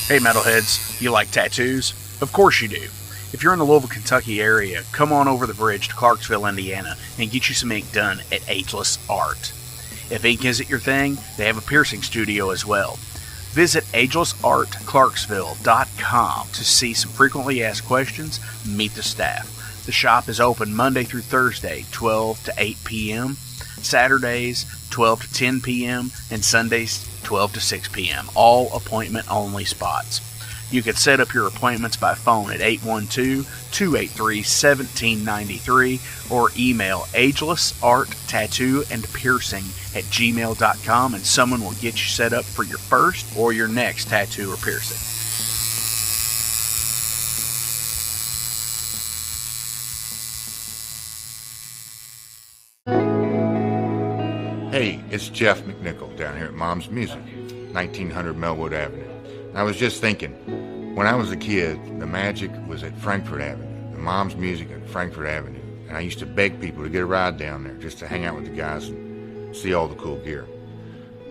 Hey metalheads, you like tattoos? Of course you do. If you're in the Louisville, Kentucky area, come on over the bridge to Clarksville, Indiana, and get you some ink done at Ageless Art. If ink isn't your thing, they have a piercing studio as well. Visit agelessartclarksville.com to see some frequently asked questions, meet the staff. The shop is open Monday through Thursday, 12 to 8 p.m., Saturdays, 12 to 10 p.m., and Sundays, 12 to 6 p.m., all appointment-only spots. You can set up your appointments by phone at 812-283-1793 or email agelessarttattooandpiercing@gmail.com and someone will get you set up for your first or your next tattoo or piercing. Hey, it's Jeff McNichol down here at Mom's Music, 1900 Melwood Avenue. I was just thinking, when I was a kid, the magic was at Frankfort Avenue, the Mom's Music at Frankfort Avenue, and I used to beg people to get a ride down there just to hang out with the guys and see all the cool gear.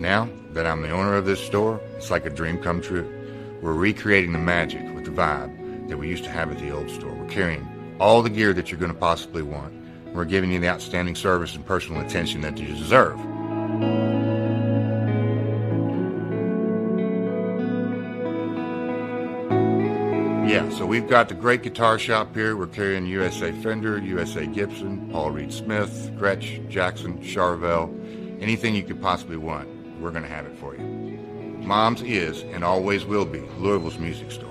Now that I'm the owner of this store, it's like a dream come true. We're recreating the magic with the vibe that we used to have at the old store. We're carrying all the gear that you're going to possibly want. We're giving you the outstanding service and personal attention that you deserve. Yeah, so we've got the great guitar shop here. We're carrying USA Fender, USA Gibson, Paul Reed Smith, Gretsch, Jackson, Charvel, anything you could possibly want, we're going to have it for you. Mom's is and always will be Louisville's music store.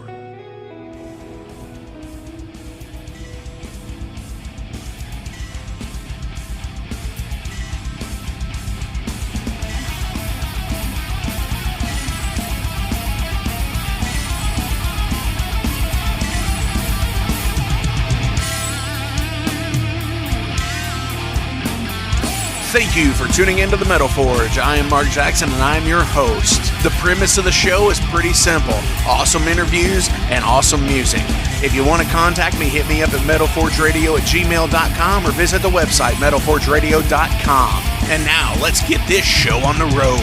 Thank you for tuning into the Metal Forge. I am Mark Jackson and I am your host. The premise of the show is pretty simple. Awesome interviews and awesome music. If you want to contact me, hit me up at metalforgeradio@gmail.com or visit the website metalforgeradio.com. And now let's get this show on the road.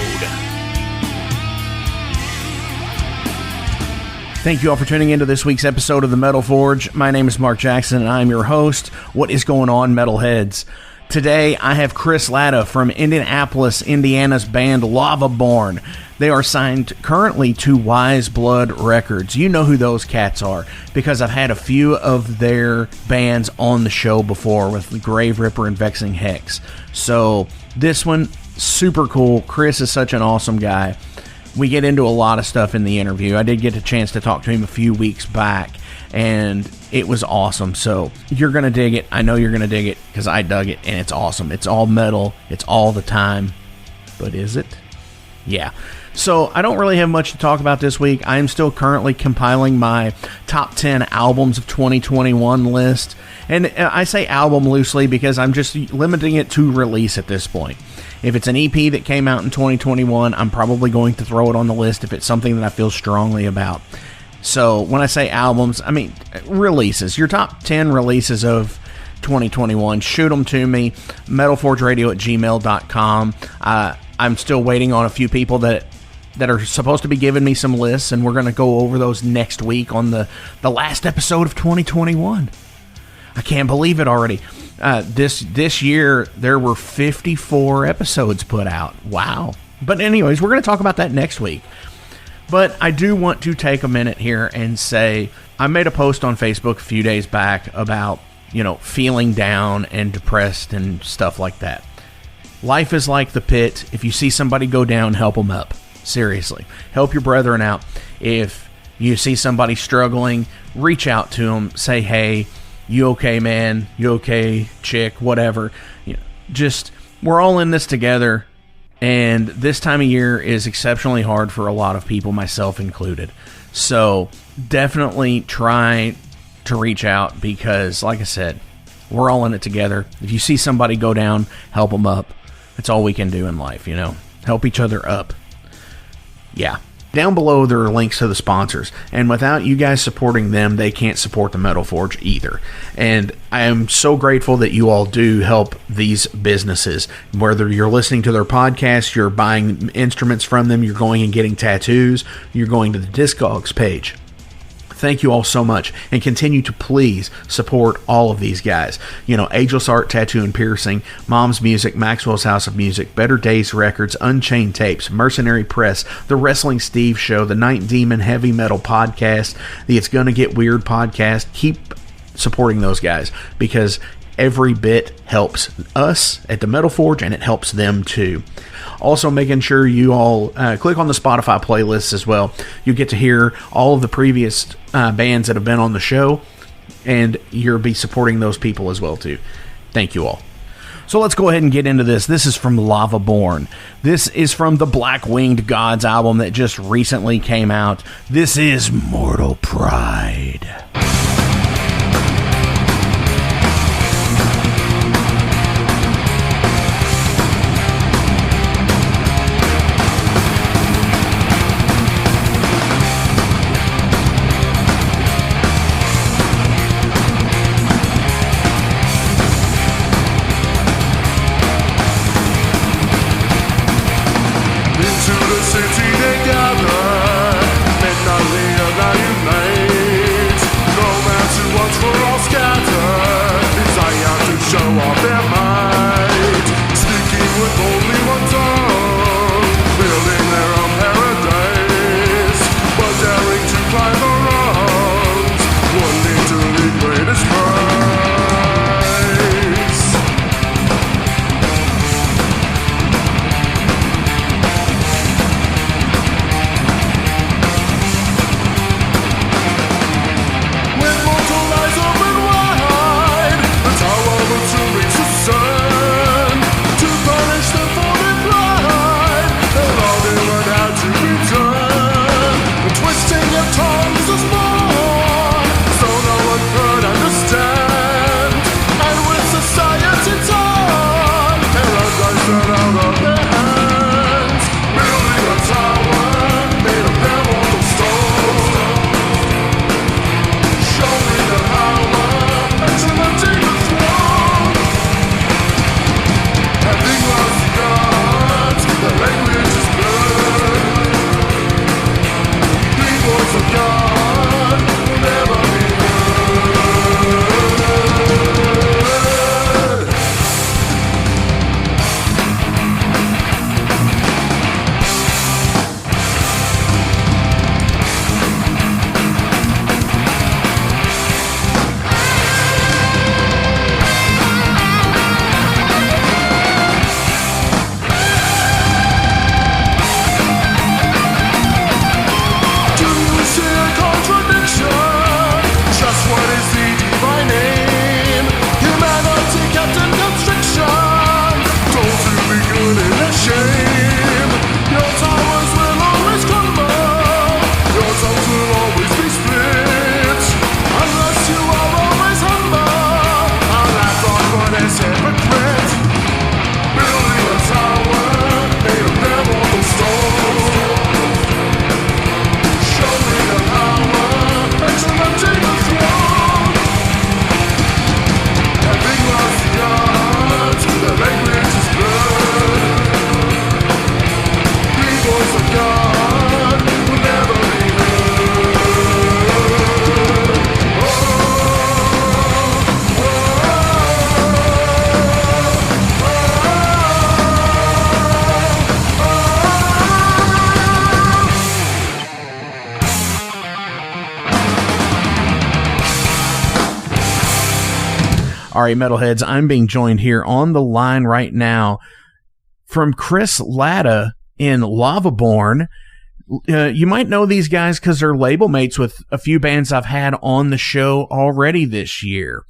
Thank you all for tuning into this week's episode of the Metal Forge. My name is Mark Jackson and I am your host. What is going on, metalheads? Today, I have Chris Latta from Indianapolis, Indiana's band Lavaborne. They are signed currently to Wise Blood Records. You know who those cats are, because I've had a few of their bands on the show before with Grave Ripper and Vexing Hex. So, this one, super cool. Chris is such an awesome guy. We get into a lot of stuff in the interview. I did get a chance to talk to him a few weeks back, and it was awesome. So you're going to dig it. I know you're going to dig it because I dug it, and it's awesome. It's all metal. It's all the time. But is it? Yeah. So I don't really have much to talk about this week. I am still currently compiling my top 10 albums of 2021 list. And I say album loosely because I'm just limiting it to release at this point. If it's an EP that came out in 2021, I'm probably going to throw it on the list if it's something that I feel strongly about. So when I say albums, I mean releases. Your top 10 releases of 2021. Shoot them to me, metalforgeradio@gmail.com. I'm still waiting on a few people that are supposed to be giving me some lists, and we're going to go over those next week on the last episode of 2021. I can't believe it already. This year, there were 54 episodes put out. Wow. But anyways, we're going to talk about that next week. But I do want to take a minute here and say, I made a post on Facebook a few days back about, feeling down and depressed and stuff like that. Life is like the pit. If you see somebody go down, help them up. Seriously. Help your brethren out. If you see somebody struggling, reach out to them. Say, hey, you okay, man? You okay, chick? Whatever. We're all in this together. And this time of year is exceptionally hard for a lot of people, myself included. So definitely try to reach out because, like I said, we're all in it together. If you see somebody go down, help them up. That's all we can do in life, Help each other up. Yeah. Down below, there are links to the sponsors, and without you guys supporting them, they can't support the Metal Forge either. And I am so grateful that you all do help these businesses. Whether you're listening to their podcast, you're buying instruments from them, you're going and getting tattoos, you're going to the Discogs page. Thank you all so much, and continue to please support all of these guys. You know, Ageless Art, Tattoo and Piercing, Mom's Music, Maxwell's House of Music, Better Days Records, Unchained Tapes, Mercenary Press, The Wrestling Steve Show, The Night Demon Heavy Metal Podcast, the It's Gonna Get Weird Podcast. Keep supporting those guys, because every bit helps us at the Metal Forge, and it helps them too. Also, making sure you all click on the Spotify playlists as well. You get to hear all of the previous bands that have been on the show, and you'll be supporting those people as well too. Thank you all. So let's go ahead and get into this. This is from Lavaborne. This is from the Black Winged Gods album that just recently came out. This is Mortal Pride. All right, Metalheads, I'm being joined here on the line right now from Chris Latta in Lavaborne. You might know these guys because they're label mates with a few bands I've had on the show already this year.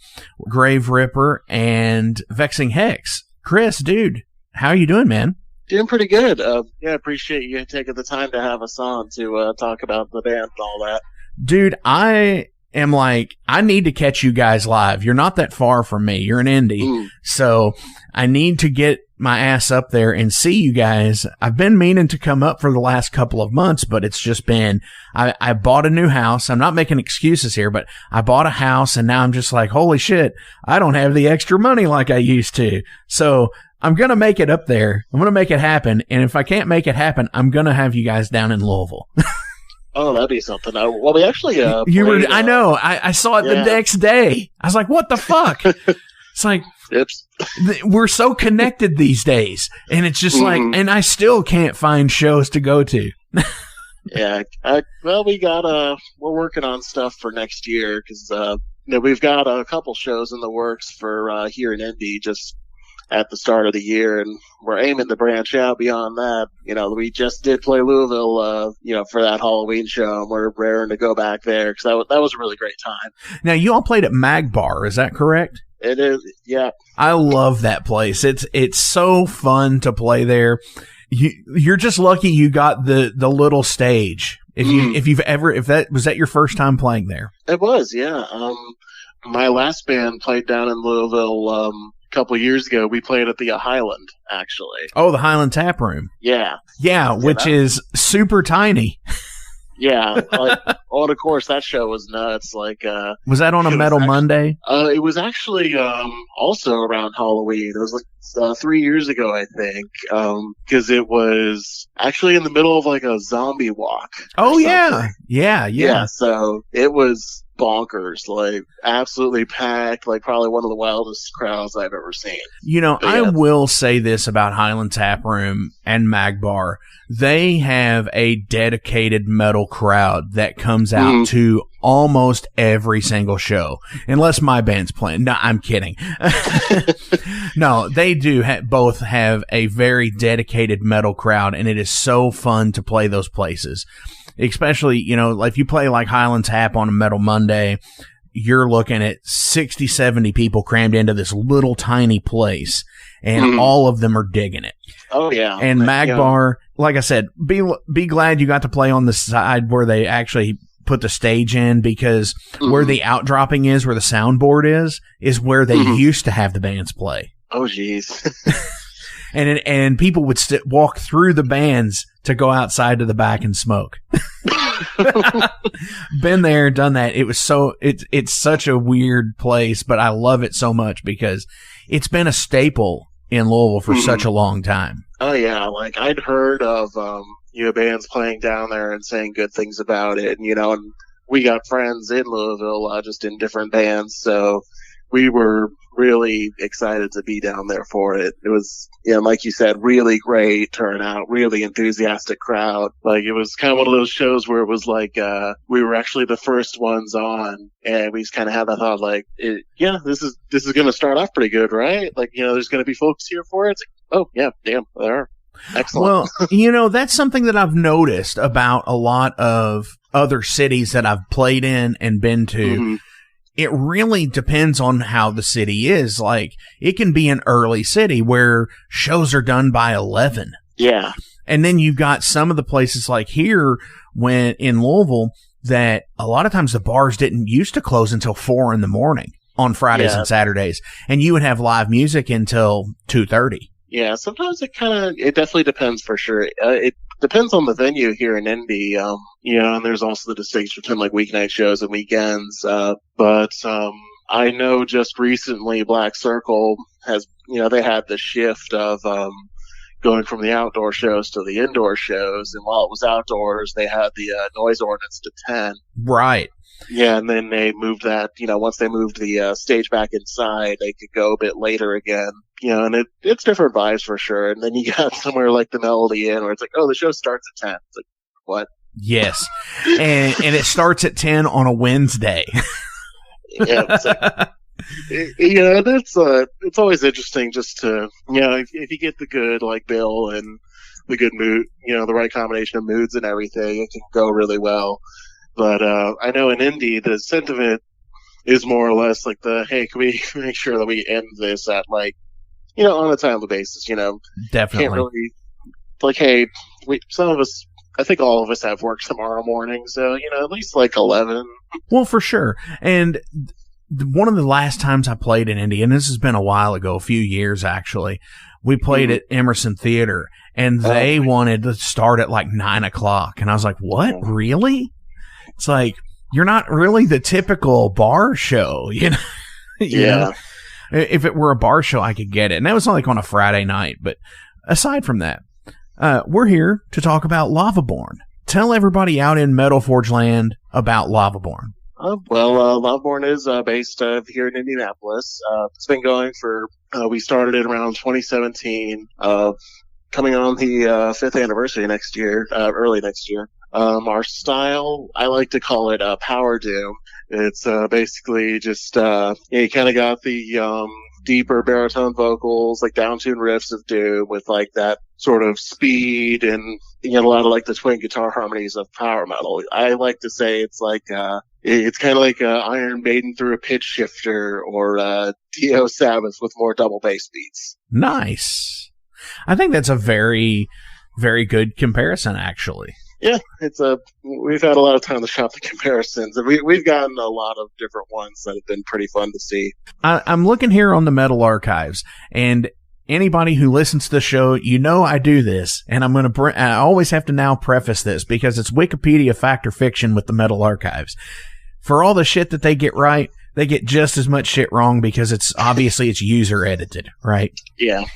Grave Ripper and Vexing Hex. Chris, dude, how are you doing, man? Doing pretty good. Yeah, appreciate you taking the time to have us on to talk about the band and all that. Dude, I am like, I need to catch you guys live. You're not that far from me. You're in Indy. So I need to get my ass up there and see you guys. I've been meaning to come up for the last couple of months, but it's just been, I bought a new house. I'm not making excuses here, but I bought a house and now I'm just like, holy shit, I don't have the extra money like I used to. So I'm going to make it up there. I'm going to make it happen. And if I can't make it happen, I'm going to have you guys down in Louisville. Oh, that'd be something. Well, we actually, I know. I saw it the next day. I was like, what the fuck? It's like, we're so connected these days, and it's just like, and I still can't find shows to go to. Yeah. Well, we're working on stuff for next year because, we've got a couple shows in the works for here in Indy just at the start of the year, and we're aiming to branch out beyond that. We just did play Louisville, for that Halloween show, and we're raring to go back there because that was a really great time. Now, you all played at Mag Bar, is that correct? It is, yeah. I love that place. It's so fun to play there. You're just lucky you got the little stage. If that your first time playing there? It was, yeah. My last band played down in Louisville a couple of years ago. We played at the Highland, actually. Oh, the Highland Tap Room. Yeah. Yeah, which is super tiny. Yeah, of course, that show was nuts. Was that on a Metal Monday? It was actually also around Halloween. It was 3 years ago, I think, because it was actually in the middle of a zombie walk. Oh yeah. So it was bonkers, absolutely packed, probably one of the wildest crowds I've ever seen. I will say this about Highland Tap Room and Mag Bar. They have a dedicated metal crowd that comes out to almost every single show, unless my band's playing. No, I'm kidding. No, they do both have a very dedicated metal crowd, and it is so fun to play those places. Especially, if you play Highland Tap on a Metal Monday, you're looking at 60, 70 people crammed into this little tiny place, and all of them are digging it. Oh, yeah. And Mag Bar, like I said, be glad you got to play on the side where they actually put the stage in, because where the outdropping is, where the soundboard is where they used to have the bands play. Oh, jeez. And people would walk through the bands to go outside to the back and smoke. Been there, done that. It was it's such a weird place, but I love it so much because it's been a staple in Louisville for such a long time. Oh yeah, I'd heard of bands playing down there and saying good things about it, and we got friends in Louisville just in different bands, so we were really excited to be down there for it. It was, like you said, really great turnout, really enthusiastic crowd. It was kind of one of those shows where it was we were actually the first ones on, and we just kind of had that thought, this is going to start off pretty good, right? There's going to be folks here for it. It's oh yeah, damn, there are. Excellent. Well, that's something that I've noticed about a lot of other cities that I've played in and been to. It really depends on how the city is. It can be an early city where shows are done by 11. Yeah. And then you've got some of the places here when in Louisville that a lot of times the bars didn't used to close until 4 a.m. on Fridays and Saturdays. And you would have live music until 2:30. Yeah. Sometimes it definitely depends for sure. It depends on the venue here in Indy, and there's also the distinction between weeknight shows and weekends. But I know just recently Black Circle has, they had the shift of going from the outdoor shows to the indoor shows. And while it was outdoors, they had the noise ordinance to 10. Right. Yeah, and then they moved that, once they moved the stage back inside, they could go a bit later again. And it's different vibes for sure. And then you got somewhere like the Melody Inn where it's oh, the show starts at 10. It's what? Yes. and it starts at 10 on a Wednesday. Yeah. It's it's always interesting just to, if you get the good, Bill, and the good mood, the right combination of moods and everything, it can go really well. But I know in Indy, the sentiment is more or less hey, can we make sure that we end this at on a timely basis, Definitely. Can't really, hey, some of us I think all of us have work tomorrow morning, so, at least like 11. Well, for sure. And one of the last times I played in Indy, and this has been a while ago, a few years actually, we played at Emerson Theater, and they wanted to start at like 9 o'clock. And I was like, what? Really? It's like, you're not really the typical bar show, you know? Yeah. If it were a bar show, I could get it. And that was like on a Friday night. But aside from that, we're here to talk about Lavaborne. Tell everybody out in Metal Forge land about Lavaborne. Lavaborne is based here in Indianapolis. It's been going for, we started it around 2017, coming on the 5th anniversary next year, early next year. Our style, I like to call it power doom. It's basically just, you kind of got the deeper baritone vocals, like down-tuned riffs of doom with like that sort of speed, and you get a lot of like the twin guitar harmonies of power metal. I like to say it's like it's kind of like Iron Maiden through a pitch shifter, or Dio Sabbath with more double bass beats. Nice. I think that's a very, very good comparison, actually. Yeah, we've had a lot of time to shop the comparisons, and we've gotten a lot of different ones that have been pretty fun to see. I'm looking here on the Metal Archives, and anybody who listens to the show, I do this, and I always have to now preface this because it's Wikipedia fact or fiction with the Metal Archives. For all the shit that they get right, they get just as much shit wrong because it's user edited, right? Yeah.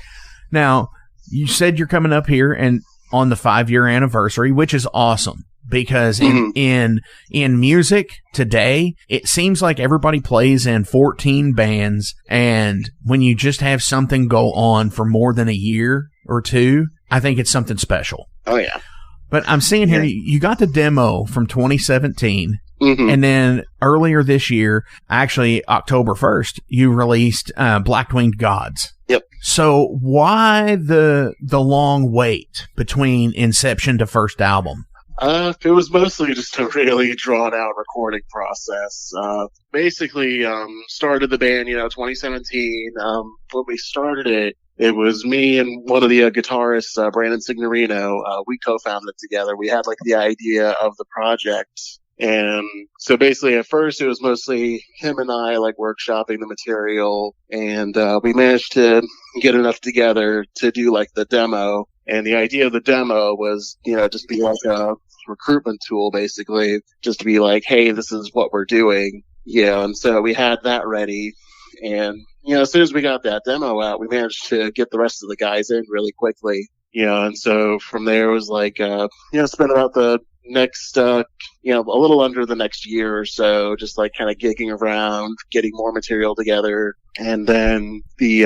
Now, you said you're coming up here and on the 5-year anniversary, which is awesome because in music today, it seems like everybody plays in 14 bands, and when you just have something go on for more than a year or two, I think it's something special. Oh yeah. But I'm seeing here, you got the demo from 2017. And then earlier this year, actually October 1st, you released Black Winged Gods. Yep. So why the long wait between inception to first album? It was mostly just a really drawn out recording process. Basically, started the band, 2017. When we started it was me and one of the guitarists, Brandon Signorino. We co-founded it together. We had like the idea of the project. And so basically at first it was mostly him and I like workshopping the material, and we managed to get enough together to do like the demo. And the idea of the demo was, just be like a recruitment tool basically, just to be like, hey, this is what we're doing. And so we had that ready. And, as soon as we got that demo out, we managed to get the rest of the guys in really quickly. And so from there it was like, spent about the next, a little under the next year or so, just like kind of gigging around, getting more material together. And then the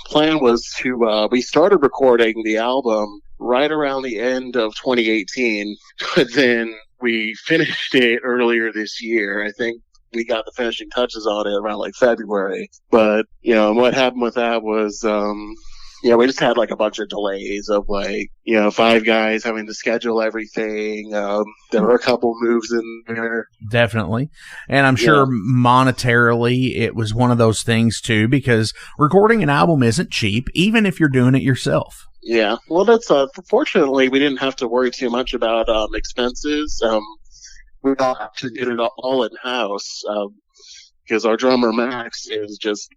plan was to, we started recording the album right around the end of 2018, but then we finished it earlier this year. I think we got the finishing touches on it around like February. But, what happened with that was, we just had like a bunch of delays of like, 5 guys having to schedule everything. There were a couple moves in there. Definitely. And I'm sure monetarily it was one of those things too, because recording an album isn't cheap, even if you're doing it yourself. Yeah. Well, that's, fortunately we didn't have to worry too much about, expenses. We all actually did it all in-house, because our drummer Max is just,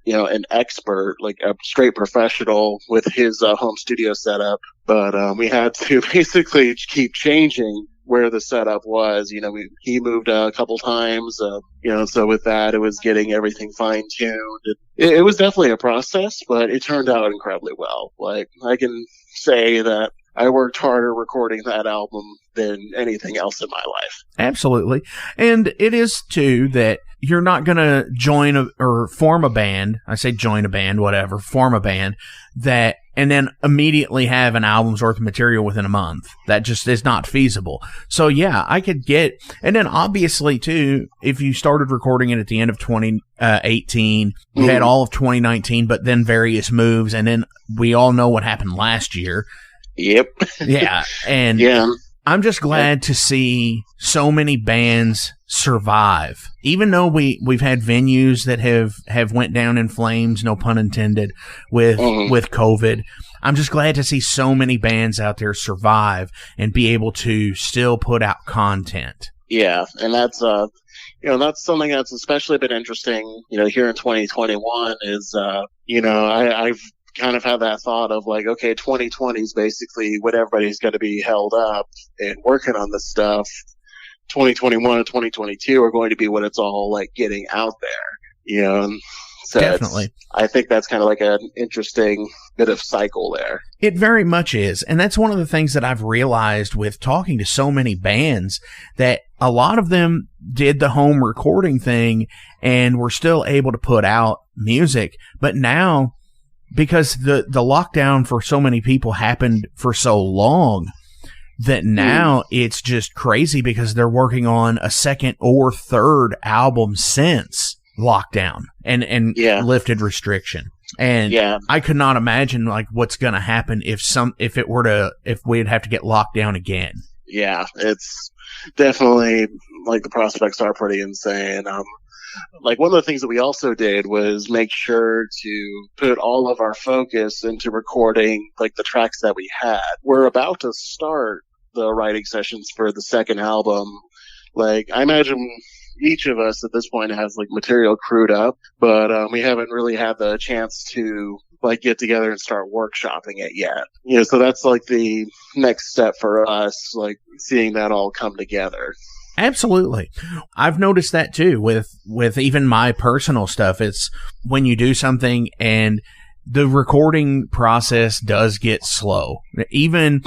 an expert, like a straight professional with his home studio setup. But we had to basically keep changing where the setup was. He moved a couple times, so with that, it was getting everything fine-tuned. It was definitely a process, but it turned out incredibly well. Like, I can say that I worked harder recording that album than anything else in my life. Absolutely. And it is, too, that you're not going to join or form a band. I say join a band, whatever, form a band that, and then immediately have an album's worth of material within a month. That just is not feasible. So, yeah, I could get, and then obviously, too, if you started recording it at the end of 2018, you had all of 2019, but then various moves, and then we all know what happened last year. Yep. Yeah. And I'm just glad to see so many bands survive. Even though we've had venues that have went down in flames, no pun intended, with COVID. I'm just glad to see so many bands out there survive and be able to still put out content. Yeah, and that's that's something that's especially been interesting, here in 2021 is, I've kind of had that thought of like, okay, 2020 is basically when everybody's going to be held up and working on this stuff. 2021 and 2022 are going to be when it's all like getting out there, and so definitely. I think that's kind of like an interesting bit of cycle there. It very much is. And that's one of the things that I've realized with talking to so many bands, that a lot of them did the home recording thing and were still able to put out music. But now, because the lockdown for so many people happened for so long, that now it's just crazy because they're working on a second or third album since lockdown and lifted restriction. And I could not imagine like what's going to happen if we'd have to get locked down again. Yeah, it's definitely like the prospects are pretty insane. Like one of the things that we also did was make sure to put all of our focus into recording like the tracks that we had. We're about to start the writing sessions for the second album. Like I imagine each of us at this point has like material crewed up, but we haven't really had the chance to like get together and start workshopping it yet. So that's like the next step for us, like seeing that all come together. Absolutely. I've noticed that too with even my personal stuff. It's when you do something and the recording process does get slow, even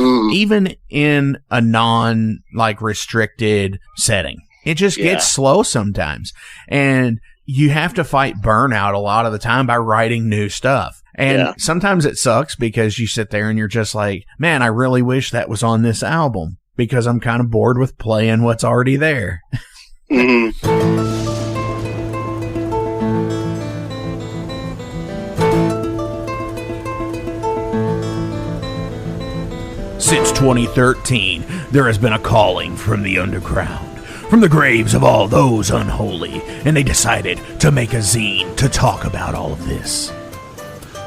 in a non like restricted setting. It just gets slow sometimes, and you have to fight burnout a lot of the time by writing new stuff. And sometimes it sucks because you sit there and you're just like, man, I really wish that was on this album, because I'm kind of bored with playing what's already there. Since 2013, there has been a calling from the underground, from the graves of all those unholy, and they decided to make a zine to talk about all of this.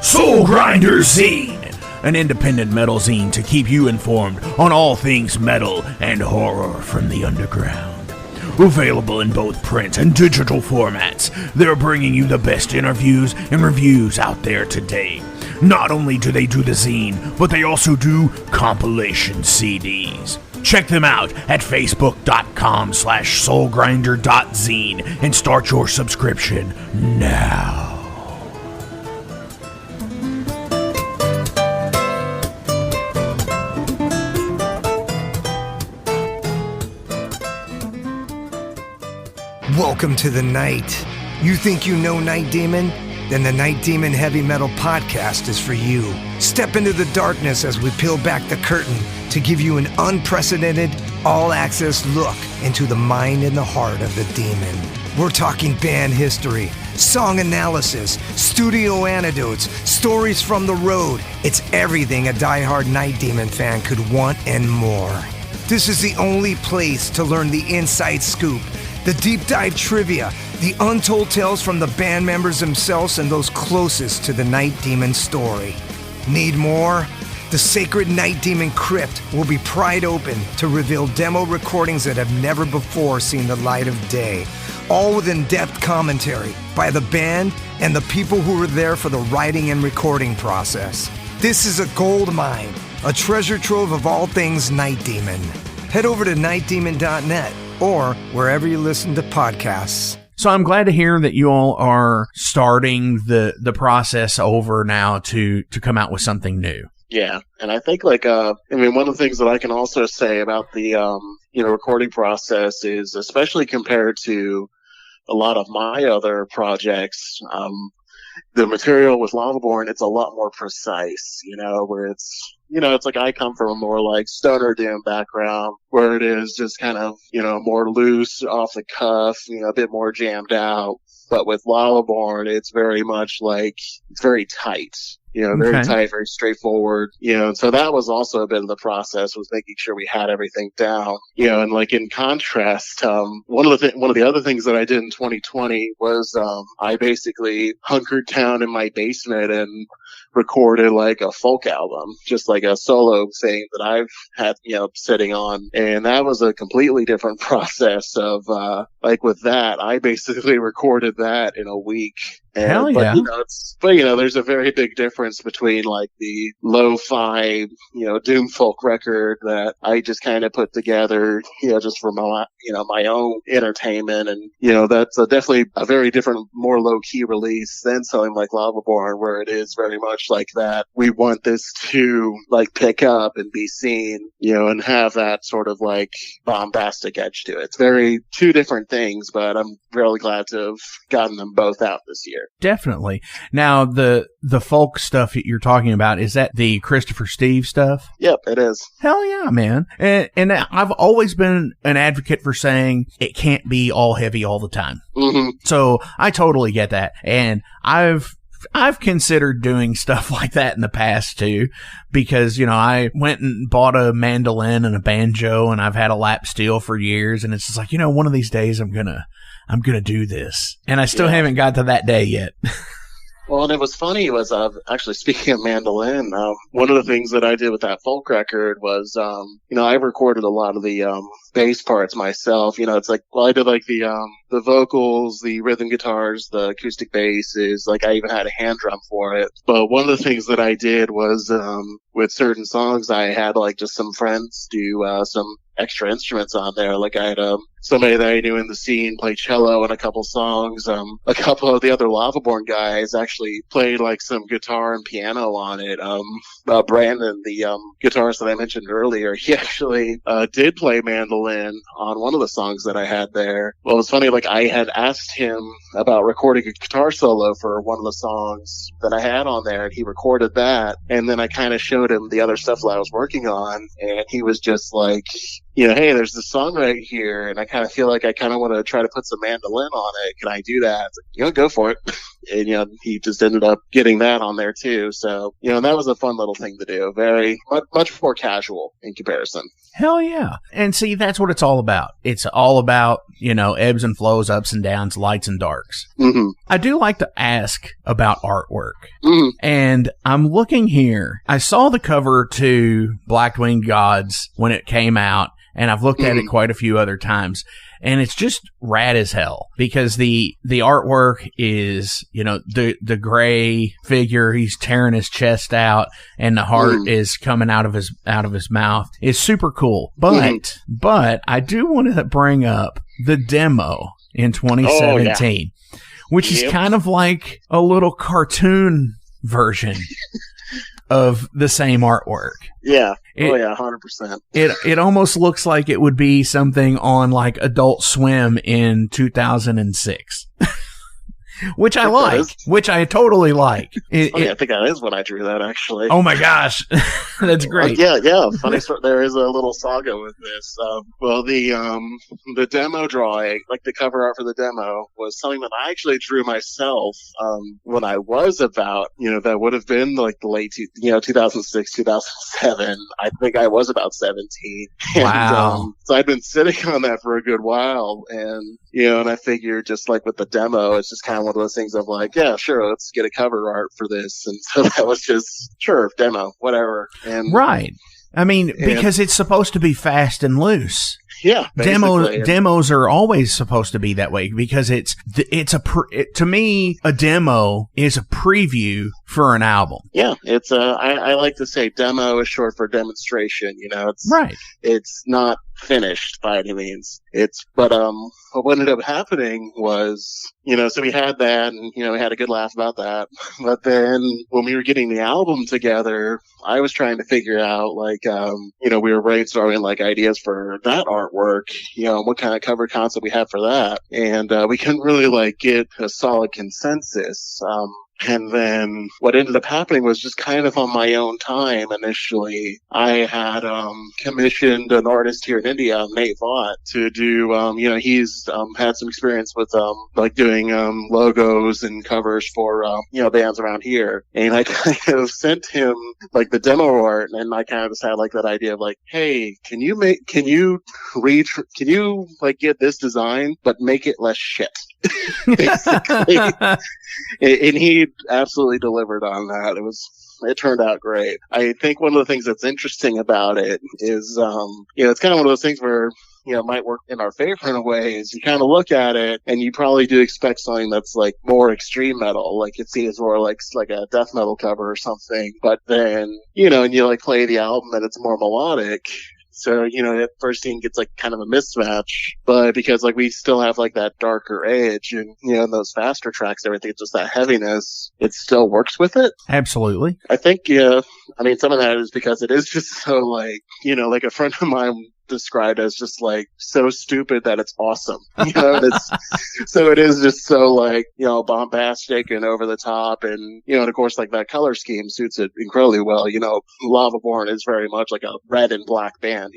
Soulgrinder Zine, an independent metal zine to keep you informed on all things metal and horror from the underground. Available in both print and digital formats, they're bringing you the best interviews and reviews out there today. Not only do they do the zine, but they also do compilation CDs. Check them out at facebook.com/soulgrinder.zine and start your subscription now. Welcome to the night. You think you know Night Demon? Then the Night Demon Heavy Metal Podcast is for you. Step into the darkness as we peel back the curtain to give you an unprecedented, all-access look into the mind and the heart of the demon. We're talking band history, song analysis, studio anecdotes, stories from the road. It's everything a diehard Night Demon fan could want and more. This is the only place to learn the inside scoop, the deep dive trivia, the untold tales from the band members themselves and those closest to the Night Demon story. Need more? The sacred Night Demon Crypt will be pried open to reveal demo recordings that have never before seen the light of day, all with in-depth commentary by the band and the people who were there for the writing and recording process. This is a gold mine, a treasure trove of all things Night Demon. Head over to nightdemon.net or wherever you listen to podcasts. So I'm glad to hear that you all are starting the process over now to come out with something new. Yeah, and I think one of the things that I can also say about the recording process is, especially compared to a lot of my other projects, the material with Lavaborne, it's a lot more precise, where it's like I come from a more like stoner doom background, where it is just kind of, more loose, off the cuff, a bit more jammed out. But with Lavaborne, it's very much like, it's very tight. Very tight, very straightforward, and so that was also a bit of the process, was making sure we had everything down, and like in contrast, one of the other things that I did in 2020 was, I basically hunkered down in my basement and recorded like a folk album, just like a solo thing that I've had, sitting on. And that was a completely different process of, like with that, I basically recorded that in a week. Hell yeah. But there's a very big difference between like the lo-fi, doom folk record that I just kind of put together, just for my, my own entertainment. And, that's definitely a very different, more low-key release than something like Lavaborne, where it is very much like that. We want this to like pick up and be seen, and have that sort of like bombastic edge to it. It's very two different things, but I'm really glad to have gotten them both out this year. Definitely. Now, the folk stuff that you're talking about, is that the Christopher Steve stuff? Yep, it is. Hell yeah, man. And I've always been an advocate for saying it can't be all heavy all the time. Mm-hmm. So I totally get that. And I've considered doing stuff like that in the past too, because, I went and bought a mandolin and a banjo, and I've had a lap steel for years, and it's just like, one of these days I'm gonna do this. And I still haven't got to that day yet. Well, and it was funny was, actually, speaking of mandolin, one of the things that I did with that folk record was, I recorded a lot of the, bass parts myself. It's like, well, I did like the vocals, the rhythm guitars, the acoustic basses, like I even had a hand drum for it. But one of the things that I did was, with certain songs, I had like just some friends do, some extra instruments on there. Like I had somebody that I knew in the scene play cello in a couple songs. A couple of the other Lavaborne guys actually played like some guitar and piano on it. Brandon, the guitarist that I mentioned earlier, he actually did play mandolin on one of the songs that I had there. Well, it's funny, like I had asked him about recording a guitar solo for one of the songs that I had on there, and he recorded that. And then I kind of showed him the other stuff that I was working on, and he was just like, hey, there's this song right here, and I kind of feel like I kind of want to try to put some mandolin on it. Can I do that? It's like, go for it. And, he just ended up getting that on there too. So, that was a fun little thing to do. Very, much more casual in comparison. Hell yeah. And see, that's what it's all about. It's all about, ebbs and flows, ups and downs, lights and darks. Mm-hmm. I do like to ask about artwork. Mm-hmm. And I'm looking here. I saw the cover to Black Winged Gods when it came out, and I've looked at it quite a few other times. And it's just rad as hell, because the artwork is, the gray figure, he's tearing his chest out and the heart is coming out of his mouth. It's super cool. But I do want to bring up the demo in 2017, which is kind of like a little cartoon version of the same artwork. Yeah. 100%. It almost looks like it would be something on like Adult Swim in 2006. Which I like, which I totally like. I think that is when I drew that, actually. Oh my gosh. That's great. Yeah. Funny story. There is a little saga with this. Well, the demo drawing, like the cover art for the demo, was something that I actually drew myself, when I was about, that would have been like the late, 2006, 2007. I think I was about 17. Wow. And, so I'd been sitting on that for a good while, and, and I figured just like with the demo, it's just kind of one of those things of like, yeah, sure, let's get a cover art for this. And so that was just, sure, demo, whatever. And right. I mean, because it's supposed to be fast and loose. Yeah, demos are always supposed to be that way, because to me, a demo is a preview for an album. Yeah, it's I like to say demo is short for demonstration. It's right. It's not finished by any means. But what ended up happening was, so we had that, and we had a good laugh about that. But then when we were getting the album together, I was trying to figure out, like, we were brainstorming like ideas for that artwork, what kind of cover concept we had for that, and we couldn't really like get a solid consensus. And then what ended up happening was just kind of on my own time initially. I had commissioned an artist here in India, Nate Vaught, to do, he's had some experience with like doing logos and covers for, bands around here. And I kind of sent him like the demo art, and I kind of just had like that idea of like, hey, can you like get this design, but make it less shit? Basically. And he absolutely delivered on that. It turned out great. I think one of the things that's interesting about it is, it's kind of one of those things where, it might work in our favor in a way, is you kind of look at it and you probably do expect something that's like more extreme metal, like you'd see it's more like a death metal cover or something. But then, and you like play the album and it's more melodic. So, that first scene gets like kind of a mismatch, but because like we still have like that darker edge and, in those faster tracks, everything, it's just that heaviness, it still works with it. Absolutely. I think, some of that is because it is just so like, like a friend of mine described as just like so stupid that it's awesome. So it is just so like, bombastic and over the top, and and of course like that color scheme suits it incredibly well. Lavaborne is very much like a red and black band,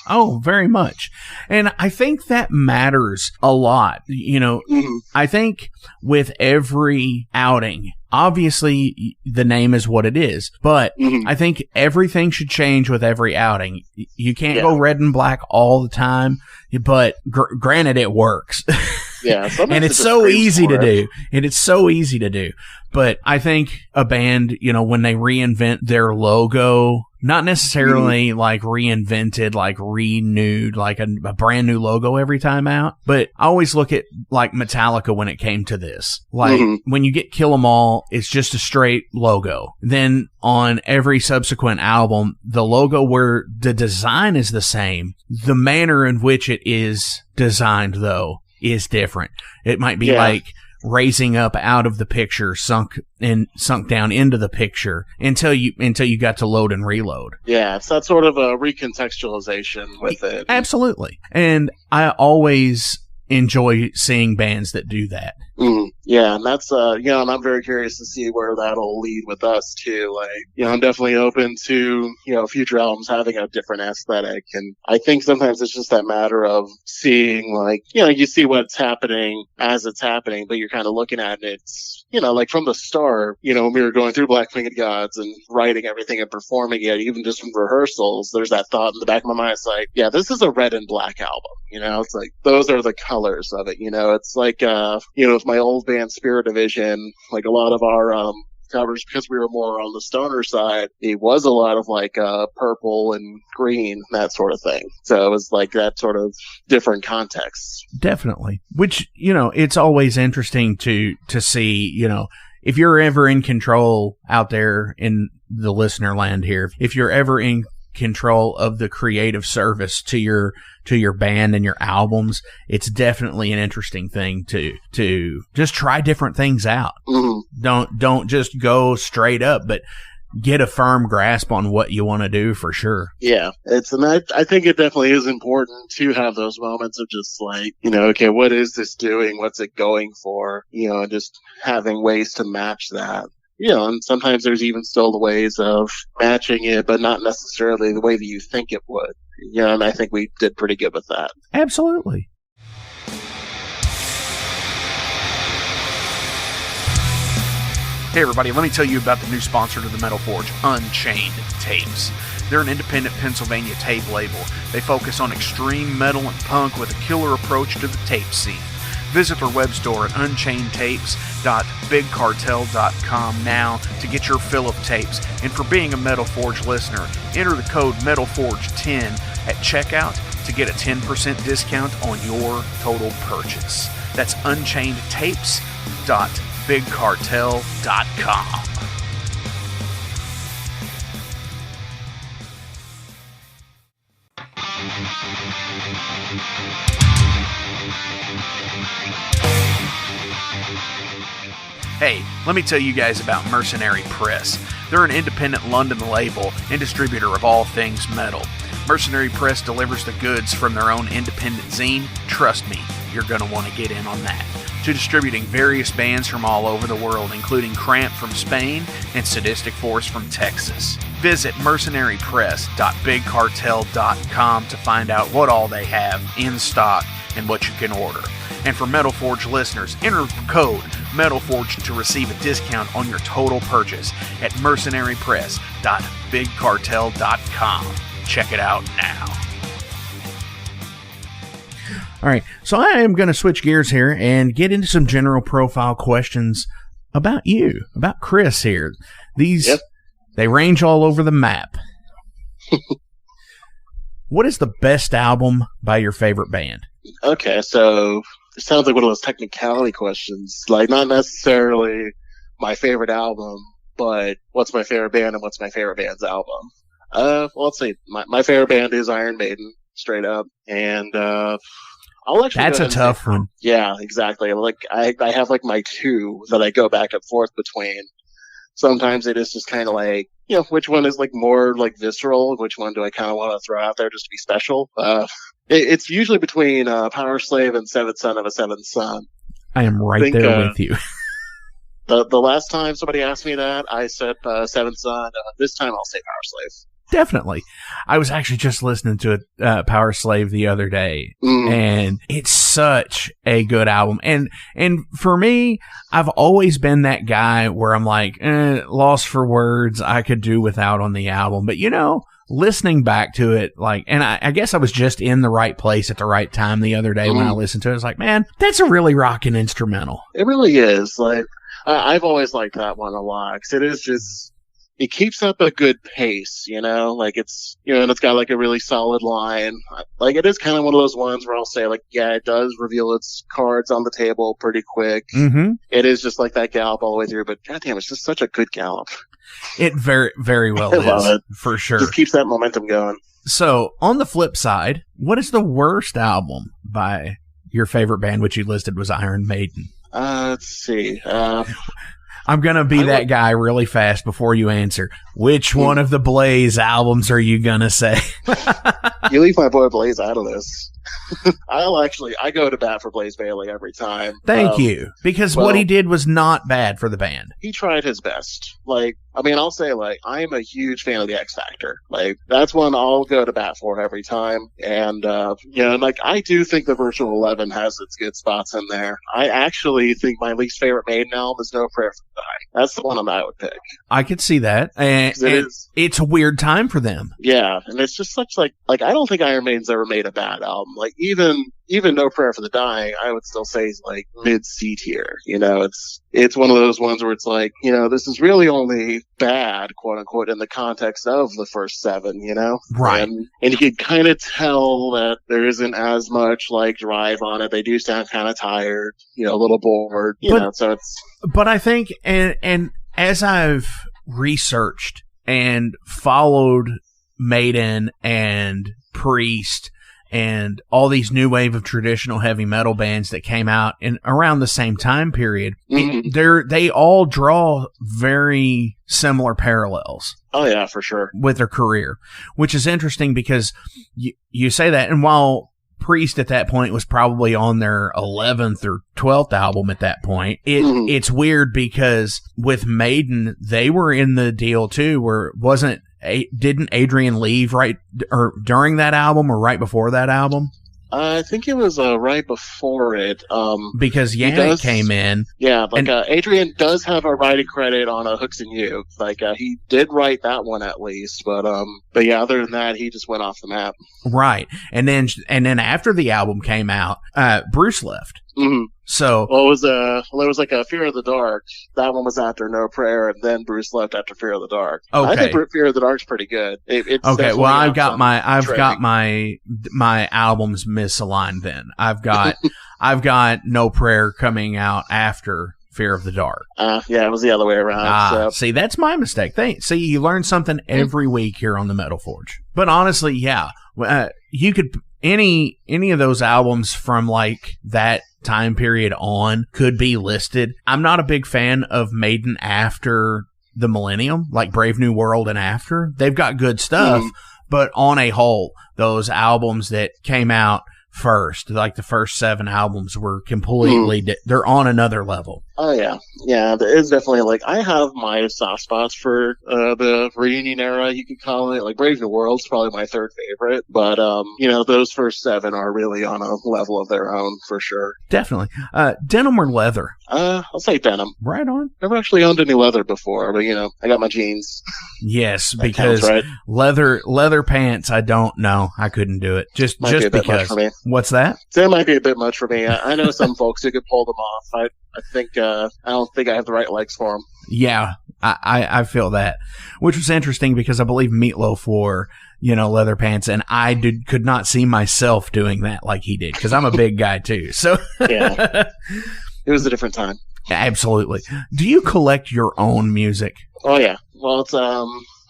Oh, very much. And I think that matters a lot. Mm-hmm. I think with every outing, obviously the name is what it is, but I think everything should change with every outing. You can't go red and black all the time, but granted it works. Yeah. And it's so easy to do. And it's so easy to do. But I think a band, when they reinvent their logo, not necessarily like reinvented, like renewed, like a brand new logo every time out. But I always look at like Metallica when it came to this. Like when you get Kill 'Em All, it's just a straight logo. Then on every subsequent album, the logo where the design is the same, the manner in which it is designed though is different. It might be like raising up out of the picture, sunk down into the picture until you got to load and reload. Yeah, it's that sort of a recontextualization with it. Absolutely. And I always enjoy seeing bands that do that. Yeah, and that's and I'm very curious to see where that'll lead with us too. Like, I'm definitely open to future albums having a different aesthetic, and I think sometimes it's just that matter of seeing like you see what's happening as it's happening, but you're kind of looking at it. It's like from the start, when we were going through Black Winged Gods and writing everything and performing it, even just from rehearsals, there's that thought in the back of my mind. It's like, yeah, this is a red and black album. It's like those are the colors of it. It's like with my old band Spirit Division, like a lot of our covers, because we were more on the stoner side, it was a lot of like purple and green, that sort of thing. So it was like that sort of different context. Definitely. Which, it's always interesting to see, if you're ever in control out there in the listener land here, if you're ever in control of the creative service to your band and your albums, it's definitely an interesting thing to just try different things out. Don't just go straight up, but get a firm grasp on what you want to do for sure. Yeah, I think it definitely is important to have those moments of just like, okay, what is this doing? What's it going for? And just having ways to match that. And sometimes there's even still the ways of matching it, but not necessarily the way that you think it would. And I think we did pretty good with that. Absolutely. Hey everybody, let me tell you about the new sponsor to the Metal Forge, Unchained Tapes. They're an independent Pennsylvania tape label. They focus on extreme metal and punk with a killer approach to the tape scene. Visit their web store at unchainedtapes.bigcartel.com now to get your fill of tapes. And for being a Metal Forge listener, enter the code METALFORGE10 at checkout to get a 10% discount on your total purchase. That's unchainedtapes.bigcartel.com. Hey, let me tell you guys about Mercenary Press. They're an independent London label and distributor of all things metal. Mercenary Press delivers the goods from their own independent zine. Trust me, you're going to want to get in on that. to distributing various bands from all over the world, including Cramp from Spain and Sadistic Force from Texas. Visit mercenarypress.bigcartel.com to find out what all they have in stock and what you can order. And for Metal Forge listeners, enter code METALFORGE to receive a discount on your total purchase at mercenarypress.bigcartel.com. Check it out now. All right, so I am going to switch gears here and get into some general profile questions about you, about Chris here. These, They range all over the map. What is the best album by your favorite band? Okay, so it sounds like one of those technicality questions. Like, not necessarily my favorite album, but what's my favorite band and what's my favorite band's album? Well, let's see. My favorite band is Iron Maiden, straight up. And, I'll actually. That's a tough one. Yeah, exactly. Like, I have like my two that I go back and forth between. Sometimes it is just kind of like, you know, which one is like more like visceral? Which one do I kind of want to throw out there just to be special? It's usually between Power Slave and Seventh Son of a Seventh Son. I am right there with you. The last time somebody asked me that, I said Seventh Son. This time I'll say Power Slave. Definitely. I was actually just listening to Power Slave the other day, and it's such a good album. And for me, I've always been that guy where I'm like, lost for words, I could do without on the album. But, you know, listening back to it, like, and I guess I was just in the right place at the right time the other day when I listened to it. I was like, man, that's a really rocking instrumental. It really is. Like, I've always liked that one a lot, because it is just... It keeps up a good pace, you know, like it's, you know, and it's got like a really solid line. Like it is kind of one of those ones where I'll say like, yeah, it does reveal its cards on the table pretty quick. Mm-hmm. It is just like that gallop all the way through, but goddamn, it's just such a good gallop. It very, very well is, for sure. Just keeps that momentum going. So on the flip side, what is the worst album by your favorite band, which you listed was Iron Maiden? Let's see. I'm going to be that guy really fast before you answer. Which one of the Blaze albums are you going to say? You leave my boy Blaze out of this. I go to bat for Blaze Bayley every time. Thank you. Because what he did was not bad for the band. He tried his best. Like, I mean, I'll say, like, I'm a huge fan of the X Factor. Like, that's one I'll go to bat for every time. And, you know, like, I do think the Virtual 11 has its good spots in there. I actually think my least favorite Maiden album is No Prayer for the Dying. That's the one I would pick. I could see that. And it's a weird time for them. Yeah, and it's just such, like, I don't think Iron Maiden's ever made a bad album. Like, even No Prayer for the Dying, I would still say is like mid-C tier. You know, it's one of those ones where it's like, you know, this is really only bad, quote unquote, in the context of the first seven, you know? Right. And you can kind of tell that there isn't as much like drive on it. They do sound kind of tired, you know, a little bored, you know, so it's. But I think, and as I've researched and followed Maiden and Priest and all these new wave of traditional heavy metal bands that came out in around the same time period, they all draw very similar parallels. Oh yeah, for sure. With their career, which is interesting because you say that, and while Priest at that point was probably on their 11th or 12th album at that point, it's weird because with Maiden, they were in the deal too, where didn't Adrian leave right or during that album or right before that album? I think it was right before it. Because Yannick came in. Yeah, like Adrian does have a writing credit on Hooks and You. Like he did write that one at least, but yeah, other than that, he just went off the map. Right, and then after the album came out, Bruce left. Mm-hmm. So it was like a Fear of the Dark. That one was after No Prayer, and then Bruce left after Fear of the Dark. Okay. I think Fear of the Dark's pretty good. It's okay. Well, I've got my albums misaligned. Then I've got No Prayer coming out after Fear of the Dark. Yeah, it was the other way around. See, that's my mistake. See, you learn something every week here on the Metal Forge. But honestly, yeah, you could any of those albums from like that time period on could be listed. I'm not a big fan of Maiden after the millennium, like Brave New World and after. They've got good stuff, but on a whole, those albums that came out first. Like the first 7 albums were completely, they're on another level. Oh, yeah. Yeah, there is definitely, like, I have my soft spots for the reunion era, you could call it. Like, Brave New World's probably my third favorite. But, those first 7 are really on a level of their own, for sure. Definitely. Denim or leather? I'll say denim. Right on. Never actually owned any leather before, but, I got my jeans. Yes, because leather pants, I don't know. I couldn't do it. Just because. For me. What's that? That might be a bit much for me. I know some folks who could pull them off. I think I don't think I have the right legs for them. Yeah, I feel that, which was interesting because I believe Meatloaf wore leather pants, and I could not see myself doing that like he did because I'm a big guy too. So yeah, it was a different time. Absolutely. Do you collect your own music? Oh yeah. Well, it's